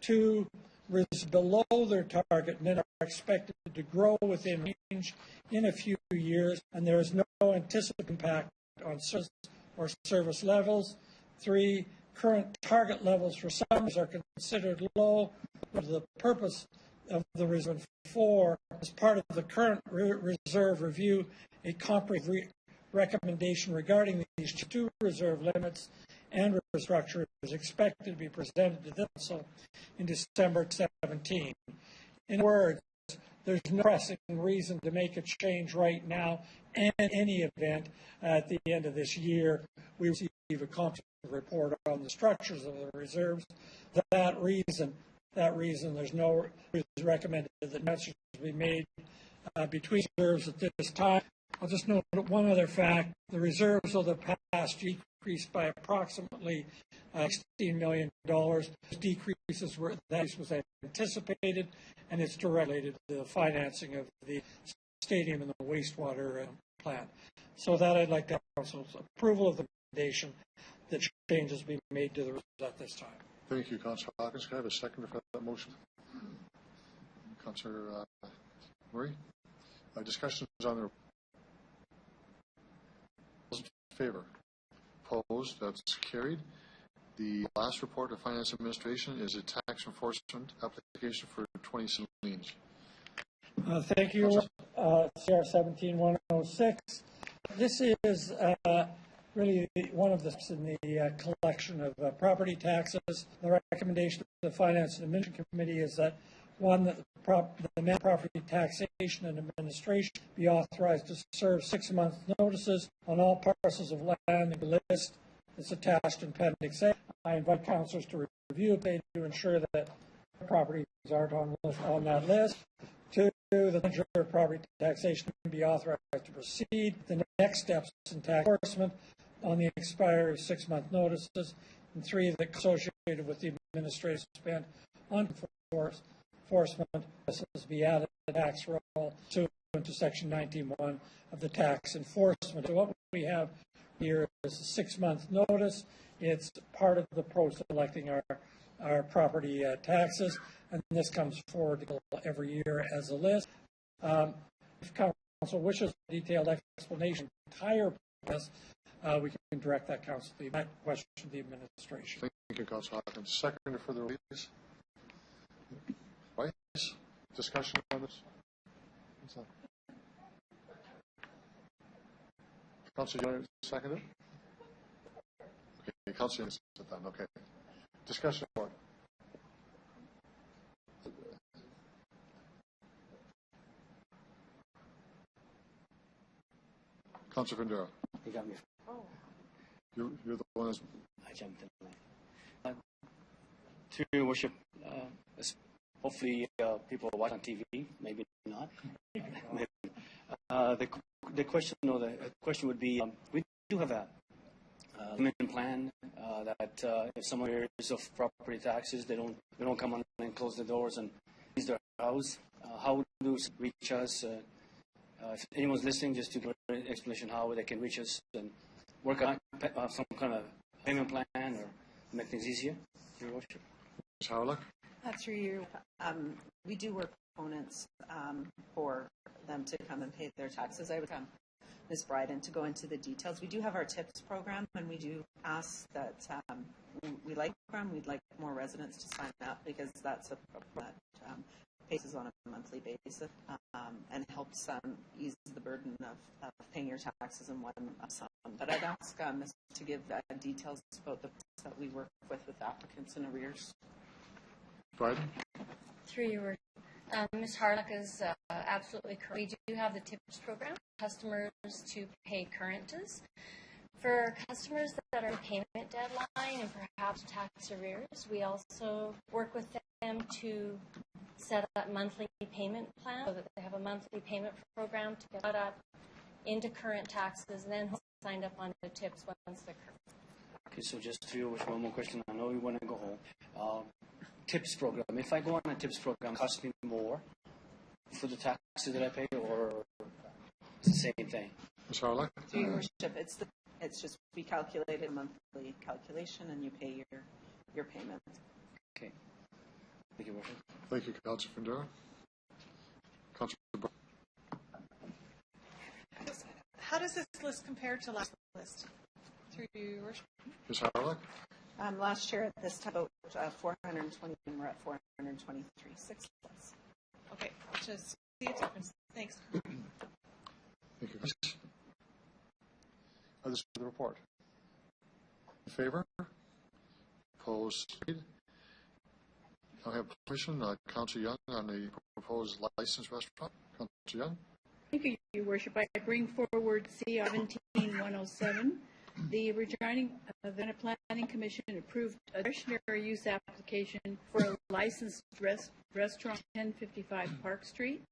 2, reserves below their target and are expected to grow within range in a few years, and there is no anticipated impact on service or service levels. 3, current target levels for some are considered low for the purpose of the reserve. 4, as part of the current reserve review, a comprehensive recommendation regarding these 2 reserve limits and restructure is expected to be presented to the Council in December 17. In other words, there's no pressing reason to make a change right now, and in any event, at the end of this year, we receive a comprehensive report on the structures of the reserves. For that reason, there's no reason recommended that measures be made between reserves at this time. I'll just note one other fact. The reserves of the past decreased by approximately $16 million. Those decreases was anticipated, and it's directly related to the financing of the stadium and the wastewater plant. So that I'd like to have Council's approval of the recommendation that changes be made to the reserves at this time. Thank you, Councillor Hawkins. Can I have a second for that motion? Councillor Murray. Discussions on the in favor. Opposed? That's carried. The last report of Finance Administration is a tax enforcement application for 20 Salines. Thank you. CR 17106. This is really one of the steps in the collection of property taxes. The recommendation of the Finance and Administration Committee is that, 1, that the property taxation and administration be authorized to serve 6-month notices on all parcels of land in the list that's attached in Appendix A. I invite councillors to review it to ensure that properties aren't on that list. 2, the manager of property taxation can be authorized to proceed the next steps in tax enforcement on the expiry of 6-month notices. And 3, that associated with the administrative spend on enforcement processes be added to the tax roll pursuant to Section 19.1 of the tax enforcement. So what we have here is a 6-month notice. It's part of the process of collecting our property taxes, and this comes forward every year as a list. If council wishes a detailed explanation of the entire process, we can direct that question to the administration. Thank you, Councillor Hawkins. Second for the release. Vice, discussion on this? Councillor, do you want to second it? Okay, Councillor, then. Okay. Discussion board. Councillor Vendera. You got me. Oh. You're the one that's... I jumped in. To your worship, hopefully people watch on TV, maybe not. The question would be, we do have a limited plan that if someone hears of property taxes, they don't come on and close the doors and leave their house. How do they reach us? If anyone's listening, just to give an explanation how they can reach us and work on some kind of payment plan or make things easier, Your Worship. Ms. Howlick? Through you, we do work opponents for them to come and pay their taxes. I would Ms. Bryden to go into the details. We do have our TIPS program, and we do ask that we like the program. We'd like more residents to sign up because that's a program that pays on a monthly basis and helps ease the burden of paying your taxes in one sum. But I'd ask Ms. to give details about the process that we work with applicants in arrears. Bryden? Through your worship. Ms. Harlock is absolutely correct. We do have the TIPS program, customers to pay currents. For customers that are in payment deadline and perhaps tax arrears, we also work with them to set up monthly payment plans so that they have a monthly payment program to get caught up into current taxes and then signed up on the tips once they're current. Okay, so just to you with one more question. I know you want to go home. Tips program. If I go on a tips program, it costs me more for the taxes that I pay, or it's the same thing? Ms. Harlech? Through your worship, it's just we calculate a monthly calculation and you pay your payment. Okay. Thank you, worship. Thank you, Councillor Fundera. Councillor Brown. How does this list compare to last list? Through your worship. Ms. Harlech? Last year at this time, about 420, and we're at 423. 6 less. Okay, just see a difference. Thanks. Thank you, Chris. This is the report. In favor? Opposed? I have permission, Councillor Young, on the proposed licensed restaurant. Councillor Young? Thank you, Your Worship. I bring forward C-17-107. The Regina Planning Commission approved a discretionary use application for a licensed restaurant, 1055 Park Street.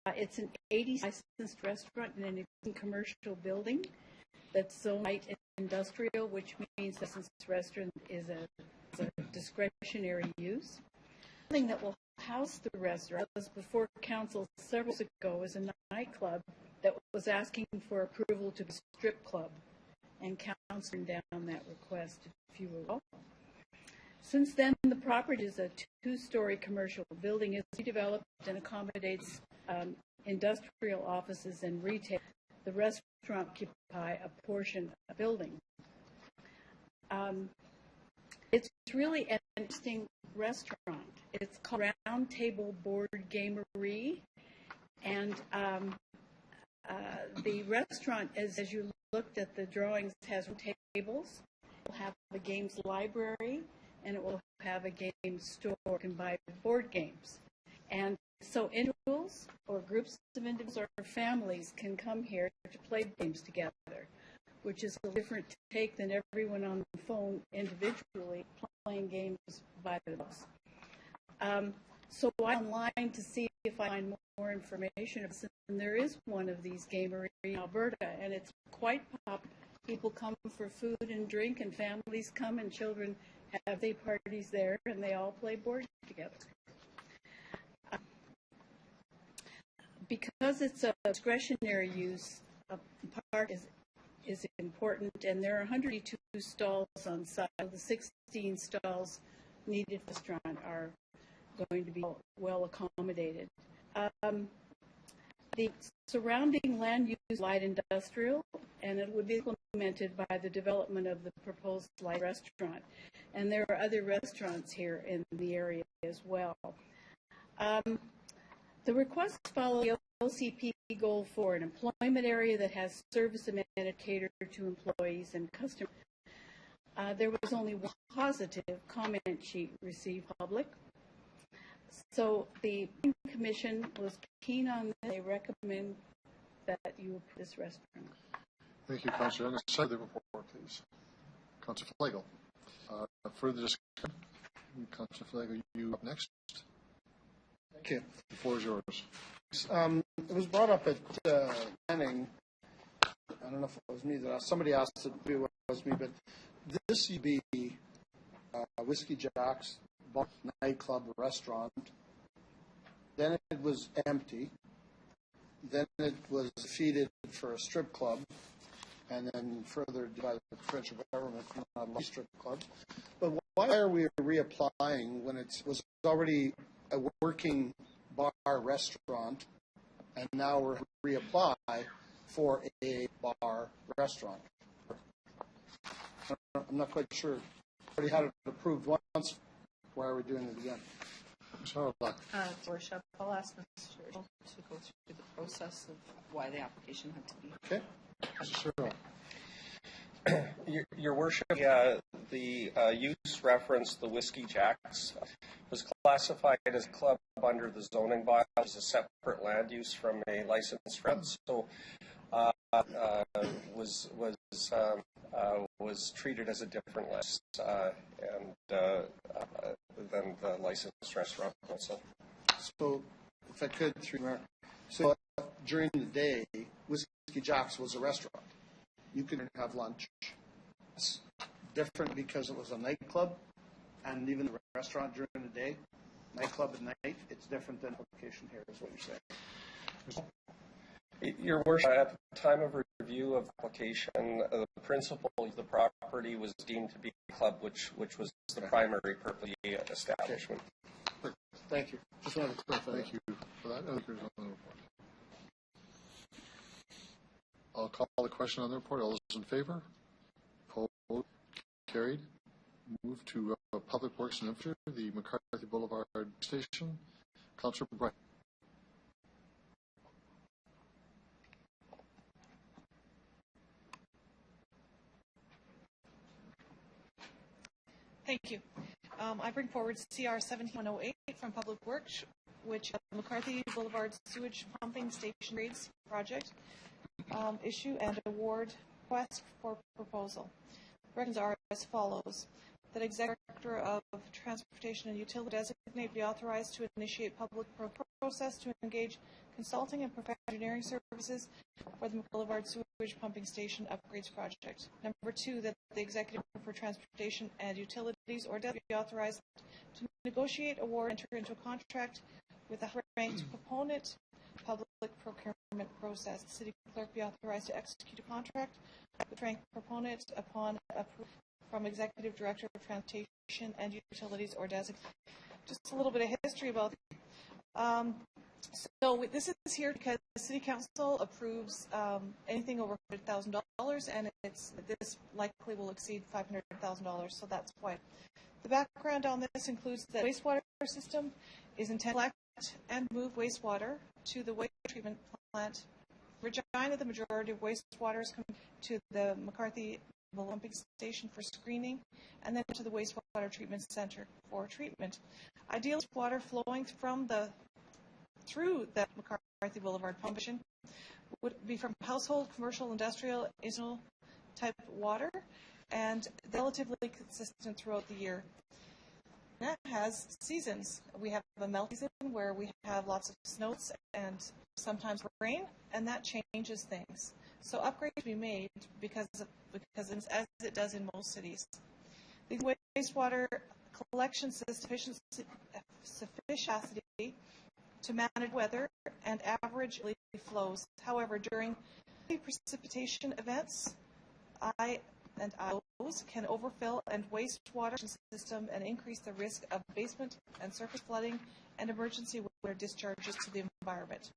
It's an 80 licensed restaurant in an existing commercial building that's zoned light industrial, which means that since this restaurant is a discretionary use. The thing that will house the restaurant was before council several years ago is a nightclub that was asking for approval to be a strip club, and council turned down that request a few years ago. Since then, the property is a 2-story commercial building. It's redeveloped and accommodates industrial offices and retail. The restaurant occupies a portion of the building. It's really an interesting restaurant. It's called Round Table Board Gamery, and the restaurant, as you looked at the drawings, has tables. It will have a games library, and it will have a game store where you can buy board games. And so individuals or groups of individuals or families can come here to play games together, which is a different take than everyone on the phone individually playing games by themselves. So I'm online to see if I find more information. And there is one of these gameries in Alberta, and it's quite popular. People come for food and drink, and families come, and children have day parties there, and they all play board together. Because it's a discretionary use, a park is important, and there are 182 stalls on site. The 16 stalls needed for the restaurant are going to be well accommodated. The surrounding land use light industrial, and it would be implemented by the development of the proposed light restaurant. And there are other restaurants here in the area as well. The requests follow the OCP Goal 4, an employment area that has service amenity catered to employees and customers. There was only one positive comment sheet received public. So the Commission was keen on this. They recommend that you approve this restaurant. Thank you, Councillor Young. Second the report, please. Councillor Flagel. Further discussion? Councillor Flagel, you up next. Okay. The floor is yours. It was brought up at planning. I don't know if it was me that asked. Somebody asked if it was me, but this used to be Whiskey Jack's nightclub restaurant. Then it was empty. Then it was defeated for a strip club, and then further by the provincial government for not a strip club. But why are we reapplying when it was already a working bar restaurant, and now we're reapply for a bar restaurant? I'm not quite sure. We already had it approved once. Why are we doing it again? Worship, I'll ask Mr. Earl to go through the process of why the application had to be. Okay. Mr. Earl. Your Worship, the use reference, the Whiskey Jacks, was classified as a club under the zoning bylaws as a separate land use from a licensed rent. So was treated as a different list than the licensed restaurant council. So, if I could, so during the day, Whiskey Jack's was a restaurant. You could have lunch. It's different because it was a nightclub, and even the restaurant during the day, nightclub at night, it's different than application here, is what you're saying. Your Worship, at the time of review of application, the principal of the property was deemed to be a club, which was the primary purpose of the establishment. Thank you. Just wanted to clarify. Thank you for that. Other on the report. I'll call the question on the report. All those in favor? Opposed? Carried. Move to Public Works and Infrastructure, the McCarthy Boulevard Station. Councillor Bright. Thank you. I bring forward CR 17108 from Public Works, which McCarthy Boulevard Sewage Pumping Station Grades Project issue and award request for proposal. Recommendations are as follows: that Executive Director of Transportation and Utility designate be authorized to initiate public process to engage consulting and professional engineering services for the Boulevard Sewage Pumping Station Upgrades Project. Number 2, that the Executive for Transportation and Utilities or designate be authorized to negotiate, award, enter into a contract with a ranked proponent public procurement process. The City Clerk be authorized to execute a contract with ranked proponent upon approval from Executive Director of Transportation and Utilities or designate. Just a little bit of history about so this is here because the City Council approves anything over $100,000, and this likely will exceed $500,000, so that's why. The background on this includes that the wastewater system is intended to collect and move wastewater to the waste treatment plant. Regina, the majority of wastewater is coming to the McCarthy pumping station for screening, and then to the wastewater treatment center for treatment. Ideally, water flowing through the McCarthy Boulevard pump station would be from household, commercial, industrial, seasonal type water, and relatively consistent throughout the year. That has seasons. We have a melt season where we have lots of snows and sometimes rain, and that changes things. So upgrades to be made because as it does in most cities. The wastewater collection system sufficiency to manage weather and average flows. However, during precipitation events, IOs can overfill and wastewater system and increase the risk of basement and surface flooding and emergency water discharges to the environment.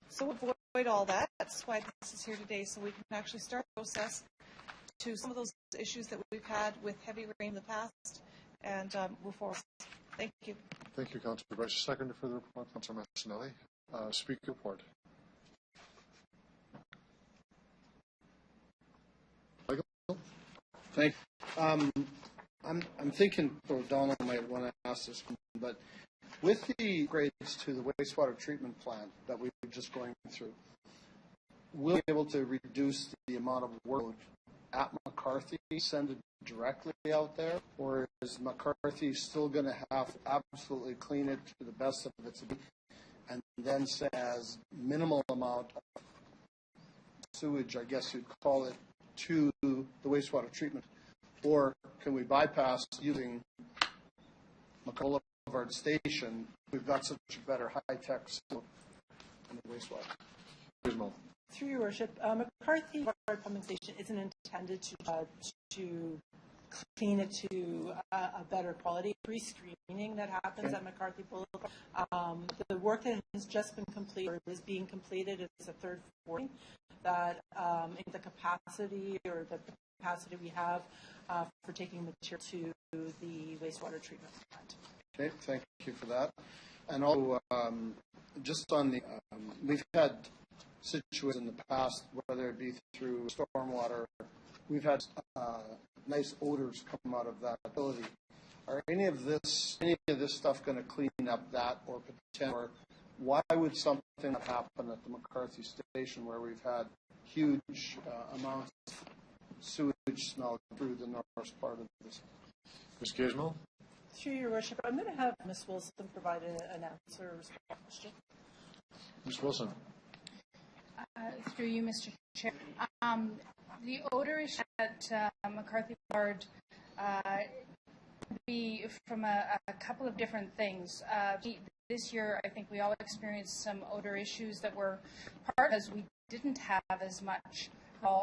So avoid all that. That's why this is here today, so we can actually start the process to some of those issues that we've had with heavy rain in the past and move forward. Thank you. Thank you, Councillor Bryce. Second for the report, Councillor Massanelli. Speaker report. Michael? Thank you. I'm thinking Donald might want to ask this, but with the grades to the wastewater treatment plant that we're just going through, we'll be able to reduce the amount of workload at McCarthy, send it directly out there, or is McCarthy still going to have to absolutely clean it to the best of its ability and then send as minimal amount of sewage, I guess you'd call it, to the wastewater treatment? Or can we bypass using McCarthy Boulevard Station? We've got such a better high-tech system in the wastewater. Through your worship, McCarthy Boulevard Pumping Station isn't intended to clean it to a better quality. Pre-screening that happens at McCarthy Boulevard. The work that has just been completed or is being completed is a third floor that the capacity we have for taking material to the wastewater treatment plant. Okay, thank you for that. And also, just on the, we've had situations in the past, whether it be through stormwater, we've had nice odors come out of that facility. Are any of this stuff going to clean up that, or potentially, or why would something happen at the McCarthy station where we've had huge amounts of sewage smell through the north part of this. Ms. Gizmo? Through your worship, I'm going to have Ms. Wilson provide an answer or question. Ms. Wilson? Through you, Mr. Chair. The odor issue at McCarthy Board be from a couple of different things. This year, I think we all experienced some odor issues that were part as we didn't have as much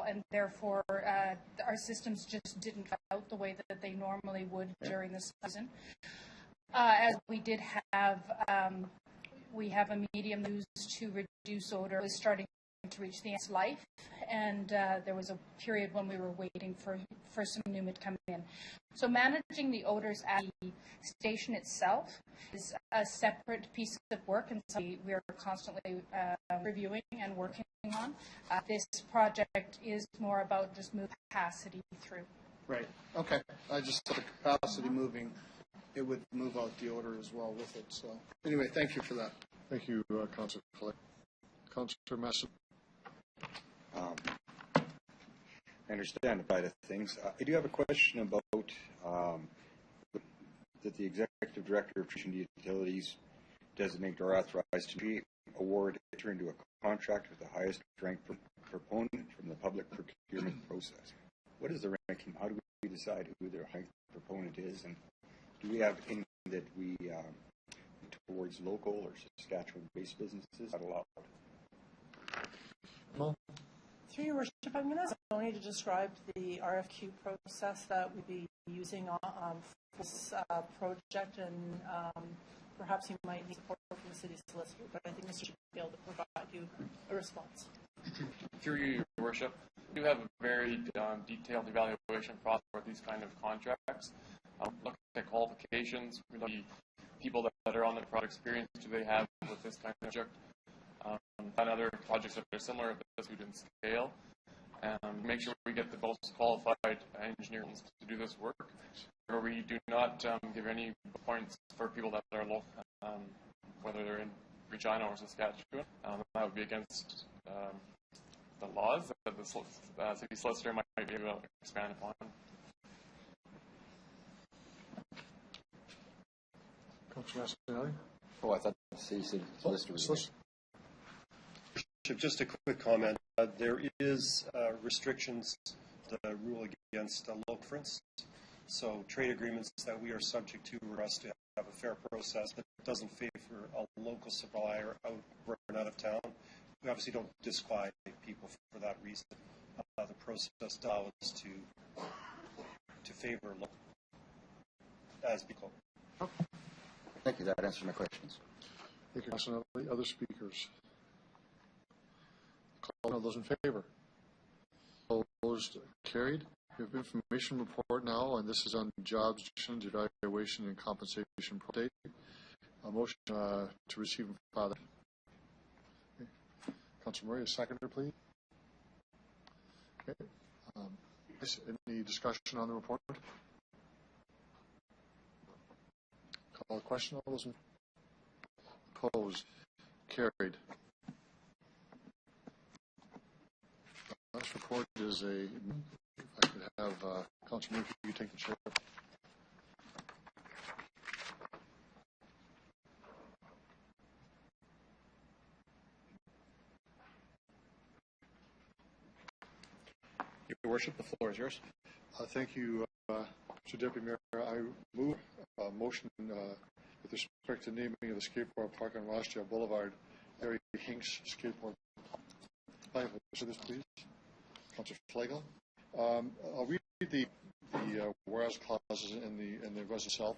and therefore our systems just didn't out the way that they normally would during the season. As we did have, we have a medium used to reduce odor. It was starting to reach the end of life, and there was a period when we were waiting for some new to come in. So managing the odors at the station itself is a separate piece of work, and so we are constantly reviewing and working on. This project is more about just moving capacity through. Right. Okay. I just thought the capacity moving, it would move out the odor as well with it. So anyway, thank you for that. Thank you, Councillor Collette. Councillor Masson. I understand the side of things. I do have a question about that the Executive Director of Transportation Utilities designate or authorized to award enter into a contract with the highest ranked proponent from the public procurement process. What is the ranking? How do we decide who the high proponent is? And do we have any that we towards local or Saskatchewan-based businesses not allowed? No. Through your worship, I'm going to ask Tony to describe the RFQ process that we'll be using for this project, and perhaps you might need support from the city solicitor, but I think Mr. should be able to provide you a response. Through your worship, we do have a very detailed evaluation process for these kind of contracts. Look at qualifications, we look at the people that are on the project, experience do they have with this kind of project. And other projects that are similar at the student scale, and make sure we get the most qualified engineers to do this work. Or we do not give any points for people that are local, whether they're in Regina or Saskatchewan. That would be against the laws that the city solicitor might be able to expand upon. Councillor Masson. Oh, I thought the city solicitor was here. Just a quick comment. There is restrictions that rule against local difference. So trade agreements that we are subject to for us to have a fair process that doesn't favor a local supplier out of town. We obviously don't disqualify people for that reason. The process allows us to favor local as people. Thank you. That answers my questions. Thank you, Councillor. Other speakers? All those in favor? Opposed? Carried. We have information report now, and this is on jobs, evaluation, and compensation update. A motion to receive and file. Okay. Councillor Murray, a seconder, please. Okay. Any discussion on the report? Call the question. All those in opposed? Carried. Last report is if I could have Councillor Murphy, you take the chair. Your Worship, the floor is yours. Thank you, Mr. Deputy Mayor. I move a motion with respect to naming of the skateboard park on Rochdale Boulevard, Harry Hinks Skateboard. I have this, please. Councillor Flegel. I'll read the whereas clauses in the resolution itself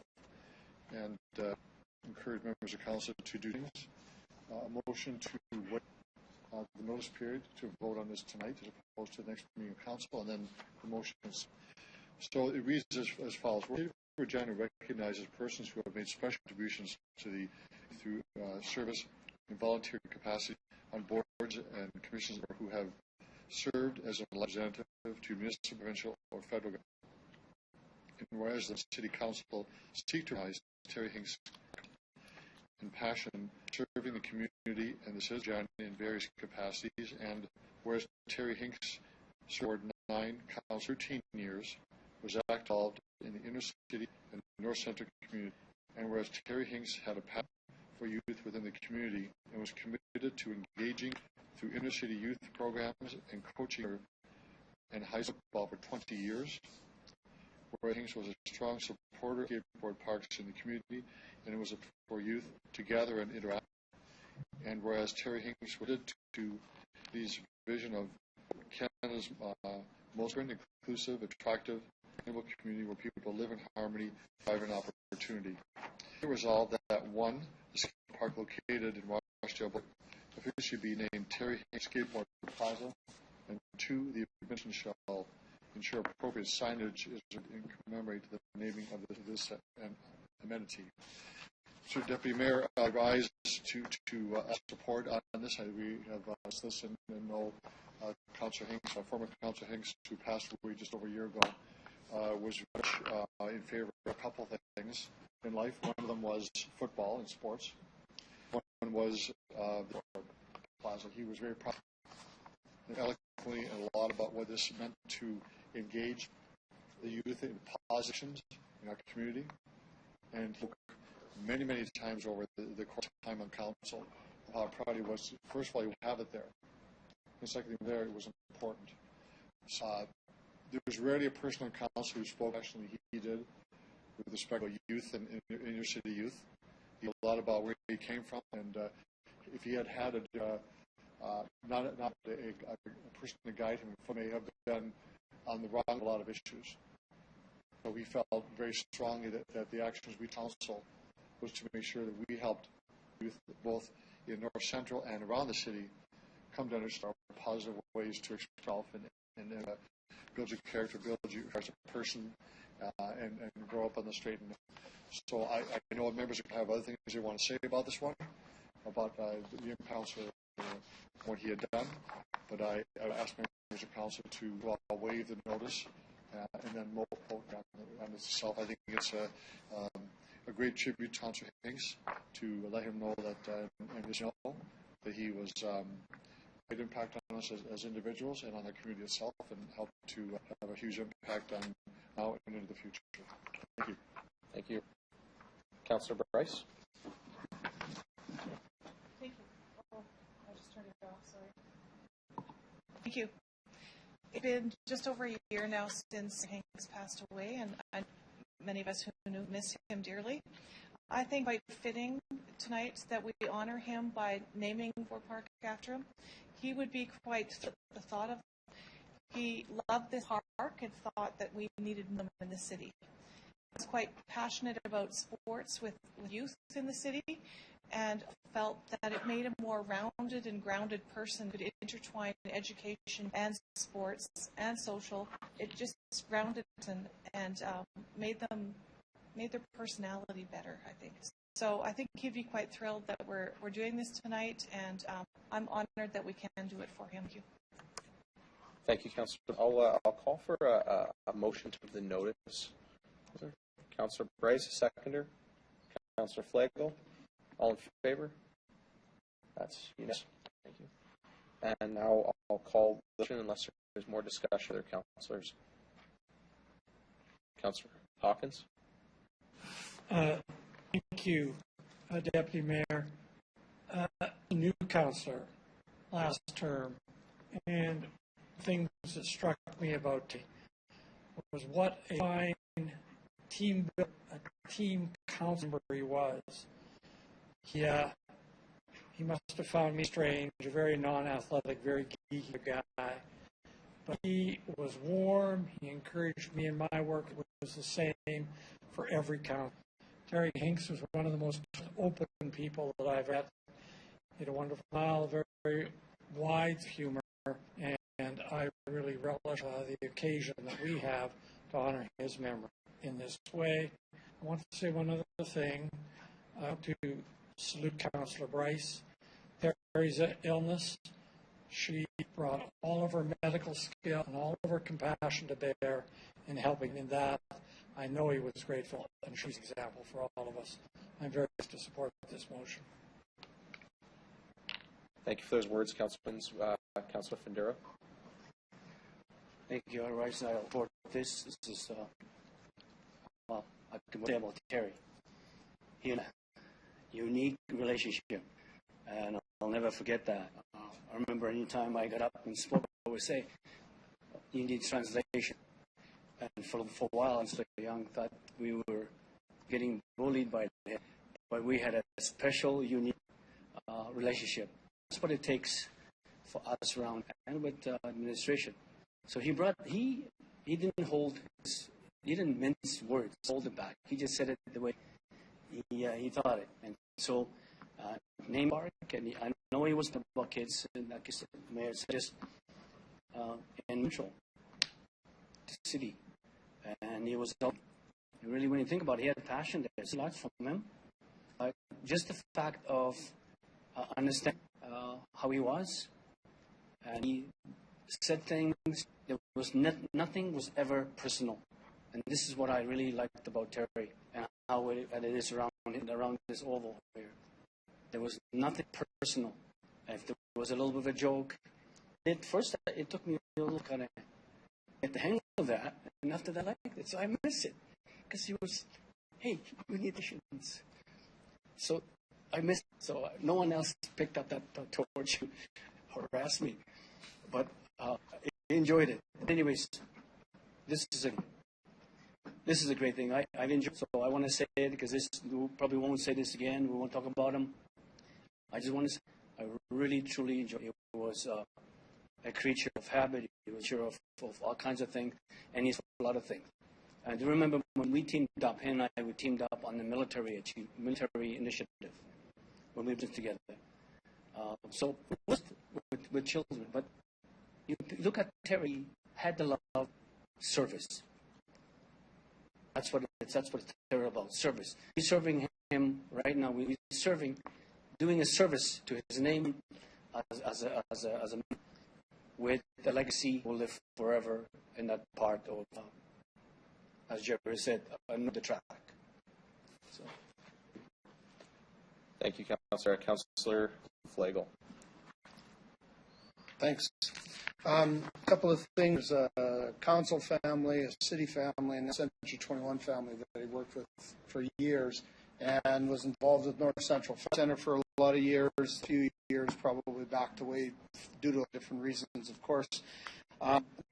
and encourage members of council to do things. A motion to wait the notice period to vote on this tonight as opposed to the next meeting of council, and then the motions. So it reads as follows. Regina recognizes persons who have made special contributions to through service in volunteer capacity on boards and commissions, or who have served as a representative to municipal, provincial, or federal government. And whereas the City Council seek to recognize Terry Hinks and passion serving the community and the citizen in various capacities. And whereas Terry Hinks served 9 council 13 years, was involved in the inner city and north central community. And whereas Terry Hinks had a passion for youth within the community and was committed to engaging through inner city youth programs and coaching and high school football for 20 years. Whereas Hinks was a strong supporter of skateboard parks in the community, and it was for youth to gather and interact. And whereas Terry Hinks was to his vision of Canada's most inclusive, attractive, sustainable community where people live in harmony, thrive in opportunity. It resolved that 1, the skate park located in Rochdale officially be named Terry Hinks Skateboard Plaza, and 2, the admission shall ensure appropriate signage is in commemorate the naming of this amenity. So, Deputy Mayor, I rise to support on this. We have listened and know Councillor Hinks, former Councillor Hinks, who passed away just over a year ago, was in favor of a couple of things in life. One of them was football and sports. One was the plaza. He was very proud and eloquently and a lot about what this meant to engage the youth in positions in our community, and many, many times over the course of time on council, how proud he was. First of all, you have it there. And secondly, there it was important. There was rarely a person on council who spoke, actually he did, with respect to youth and inner city youth. He knew a lot about where he came from, and if he had not a person to guide him, he may have been on the wrong a lot of issues. So we felt very strongly that the actions we council was to make sure that we helped youth both in North Central and around the city come to understand positive ways to express yourself and build your character, build you as a person, and grow up on the straight and narrow. So I know members have other things they want to say about this one, about the young council, what he had done, but I asked members of council to waive the notice and then vote on this itself. I think it's a great tribute to Councillor Hinks to let him know that, and just know that he was a great impact on us as individuals and on the community itself, and help to have a huge impact on now and into the future. Thank you. Thank you. Councillor Bryce. Thank you. Oh, I just turned it off, sorry. Thank you. It's been just over a year now since Hanks passed away, and many of us who knew miss him dearly. I think quite fitting tonight that we honor him by naming Ford Park after him. He would be quite the thought of. He loved this park and thought that we needed them in the city. He was quite passionate about sports with youth in the city, and felt that it made a more rounded and grounded person, could intertwine education and sports and social. It just rounded and made their personality better, I think. So I think he'd be quite thrilled that we're doing this tonight, and I'm honored that we can do it for him. Thank you. Thank you, Councillor. I'll call for a motion to the notice. Councillor Bryce, a seconder. Councillor Flagel. All in favor? That's unanimous. Thank you. And now I'll call the motion unless there's more discussion with other councillors. Councillor Hawkins. Thank you, Deputy Mayor. New councillor last term, and things that struck me about him was what a fine team council member he was. Yeah, he must have found me strange, a very non-athletic, very geeky guy. But he was warm. He encouraged me in my work. It was the same for every council. Terry Hinks was one of the most open people that I've met. He had a wonderful smile, very, very wide humor, and I really relish the occasion that we have to honor his memory in this way. I want to say one other thing. To salute Councillor Bryce. Terry's illness, she brought all of her medical skill and all of her compassion to bear in helping in that. I know he was grateful, and she's an example for all of us. I'm very pleased to support this motion. Thank you for those words, Councilor Findera. Thank you. All right, so I support this. This is, well, I can say about Terry. He had a unique relationship, and I'll never forget that. I remember any time I got up and spoke, I would say, you need translation. And for a while, I was young, thought we were getting bullied by him, but we had a special, unique relationship. That's what it takes for us around and with administration. So he didn't mince words, hold it back. He just said it the way he thought it. And so, name Park, and I know he wasn't about kids, and like I said, the mayor said, just in neutral city, and he was really, when you think about it, he had a passion there. It's a lot from him. Just the fact of understanding how he was, and he said things. There was nothing was ever personal, and this is what I really liked about Terry and how it is around this oval here. There was nothing personal. If there was a little bit of a joke, it took me a little kind of get the hang of that, and after that I liked it. So I miss it because he was, hey, we need additions. So I missed it. So no one else picked up that torch and harassed me, but I enjoyed it. But anyways, this is a great thing. I've enjoyed it, so I want to say it because we probably won't say this again. We won't talk about him. I just want to say I really, truly enjoyed it. It was a creature of habit. He was a creature of all kinds of things, and he's a lot of things. I do remember when we teamed up, him and we teamed up on the military initiative when we were together. So with children, but you look at Terry, had the love of service. That's what it's Terry about, service. He's serving him right now. We're doing a service to his name as a man with the legacy will live forever in that part of, as Jerry said, another track. So. Thank you, Councillor. Councillor Flagel. Thanks. A couple of things. A council family, a city family, and a Century 21 family that he worked with for years and was involved with North Central Center for a lot of years, a few years probably backed away due to different reasons, of course.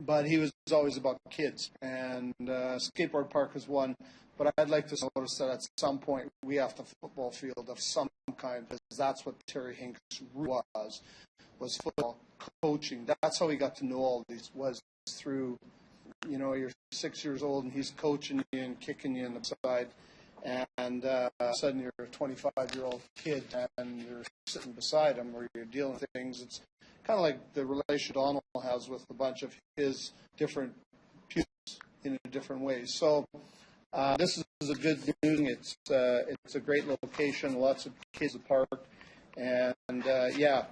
But he was always about kids, and skateboard park was one. But I'd like to notice that at some point we have a football field of some kind, because that's what Terry Hinks was football coaching. That's how he got to know all these, was through, you're 6 years old and he's coaching you and kicking you in the side, and all of a sudden you're a 25-year-old kid and you're sitting beside him or you're dealing with things. It's kind of like the relation Donald has with a bunch of his different pupils in different ways. So this is a good news. It's a great location, lots of kids at the park, and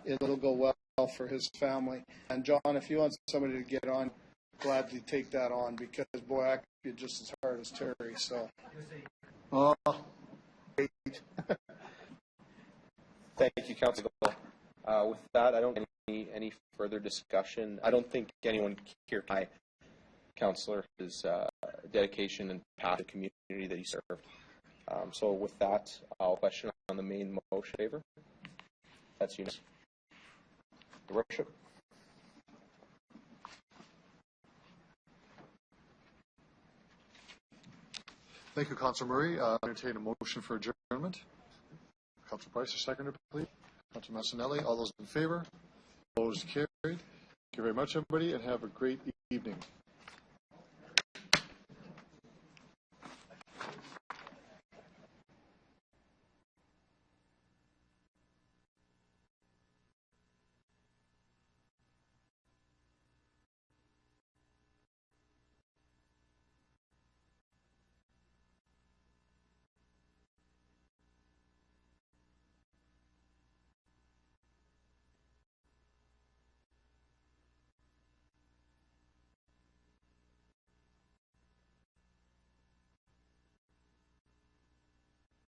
it'll go well for his family. And John, if you want somebody to get on, gladly take that on, because boy, I could be just as hard as Terry. So, great. Thank you, Councillor. With that, I don't have any further discussion. I don't think anyone here can Councillor his dedication and path to the community that he served. So with that, I'll question on the main motion. Favor? That's unanimous. Your Worship. Thank you, Councillor Murray. Entertain a motion for adjournment. Councillor Price, a seconder, please. Councillor Massanelli, all those in favor? Opposed, carried. Thank you very much, everybody, and have a great evening.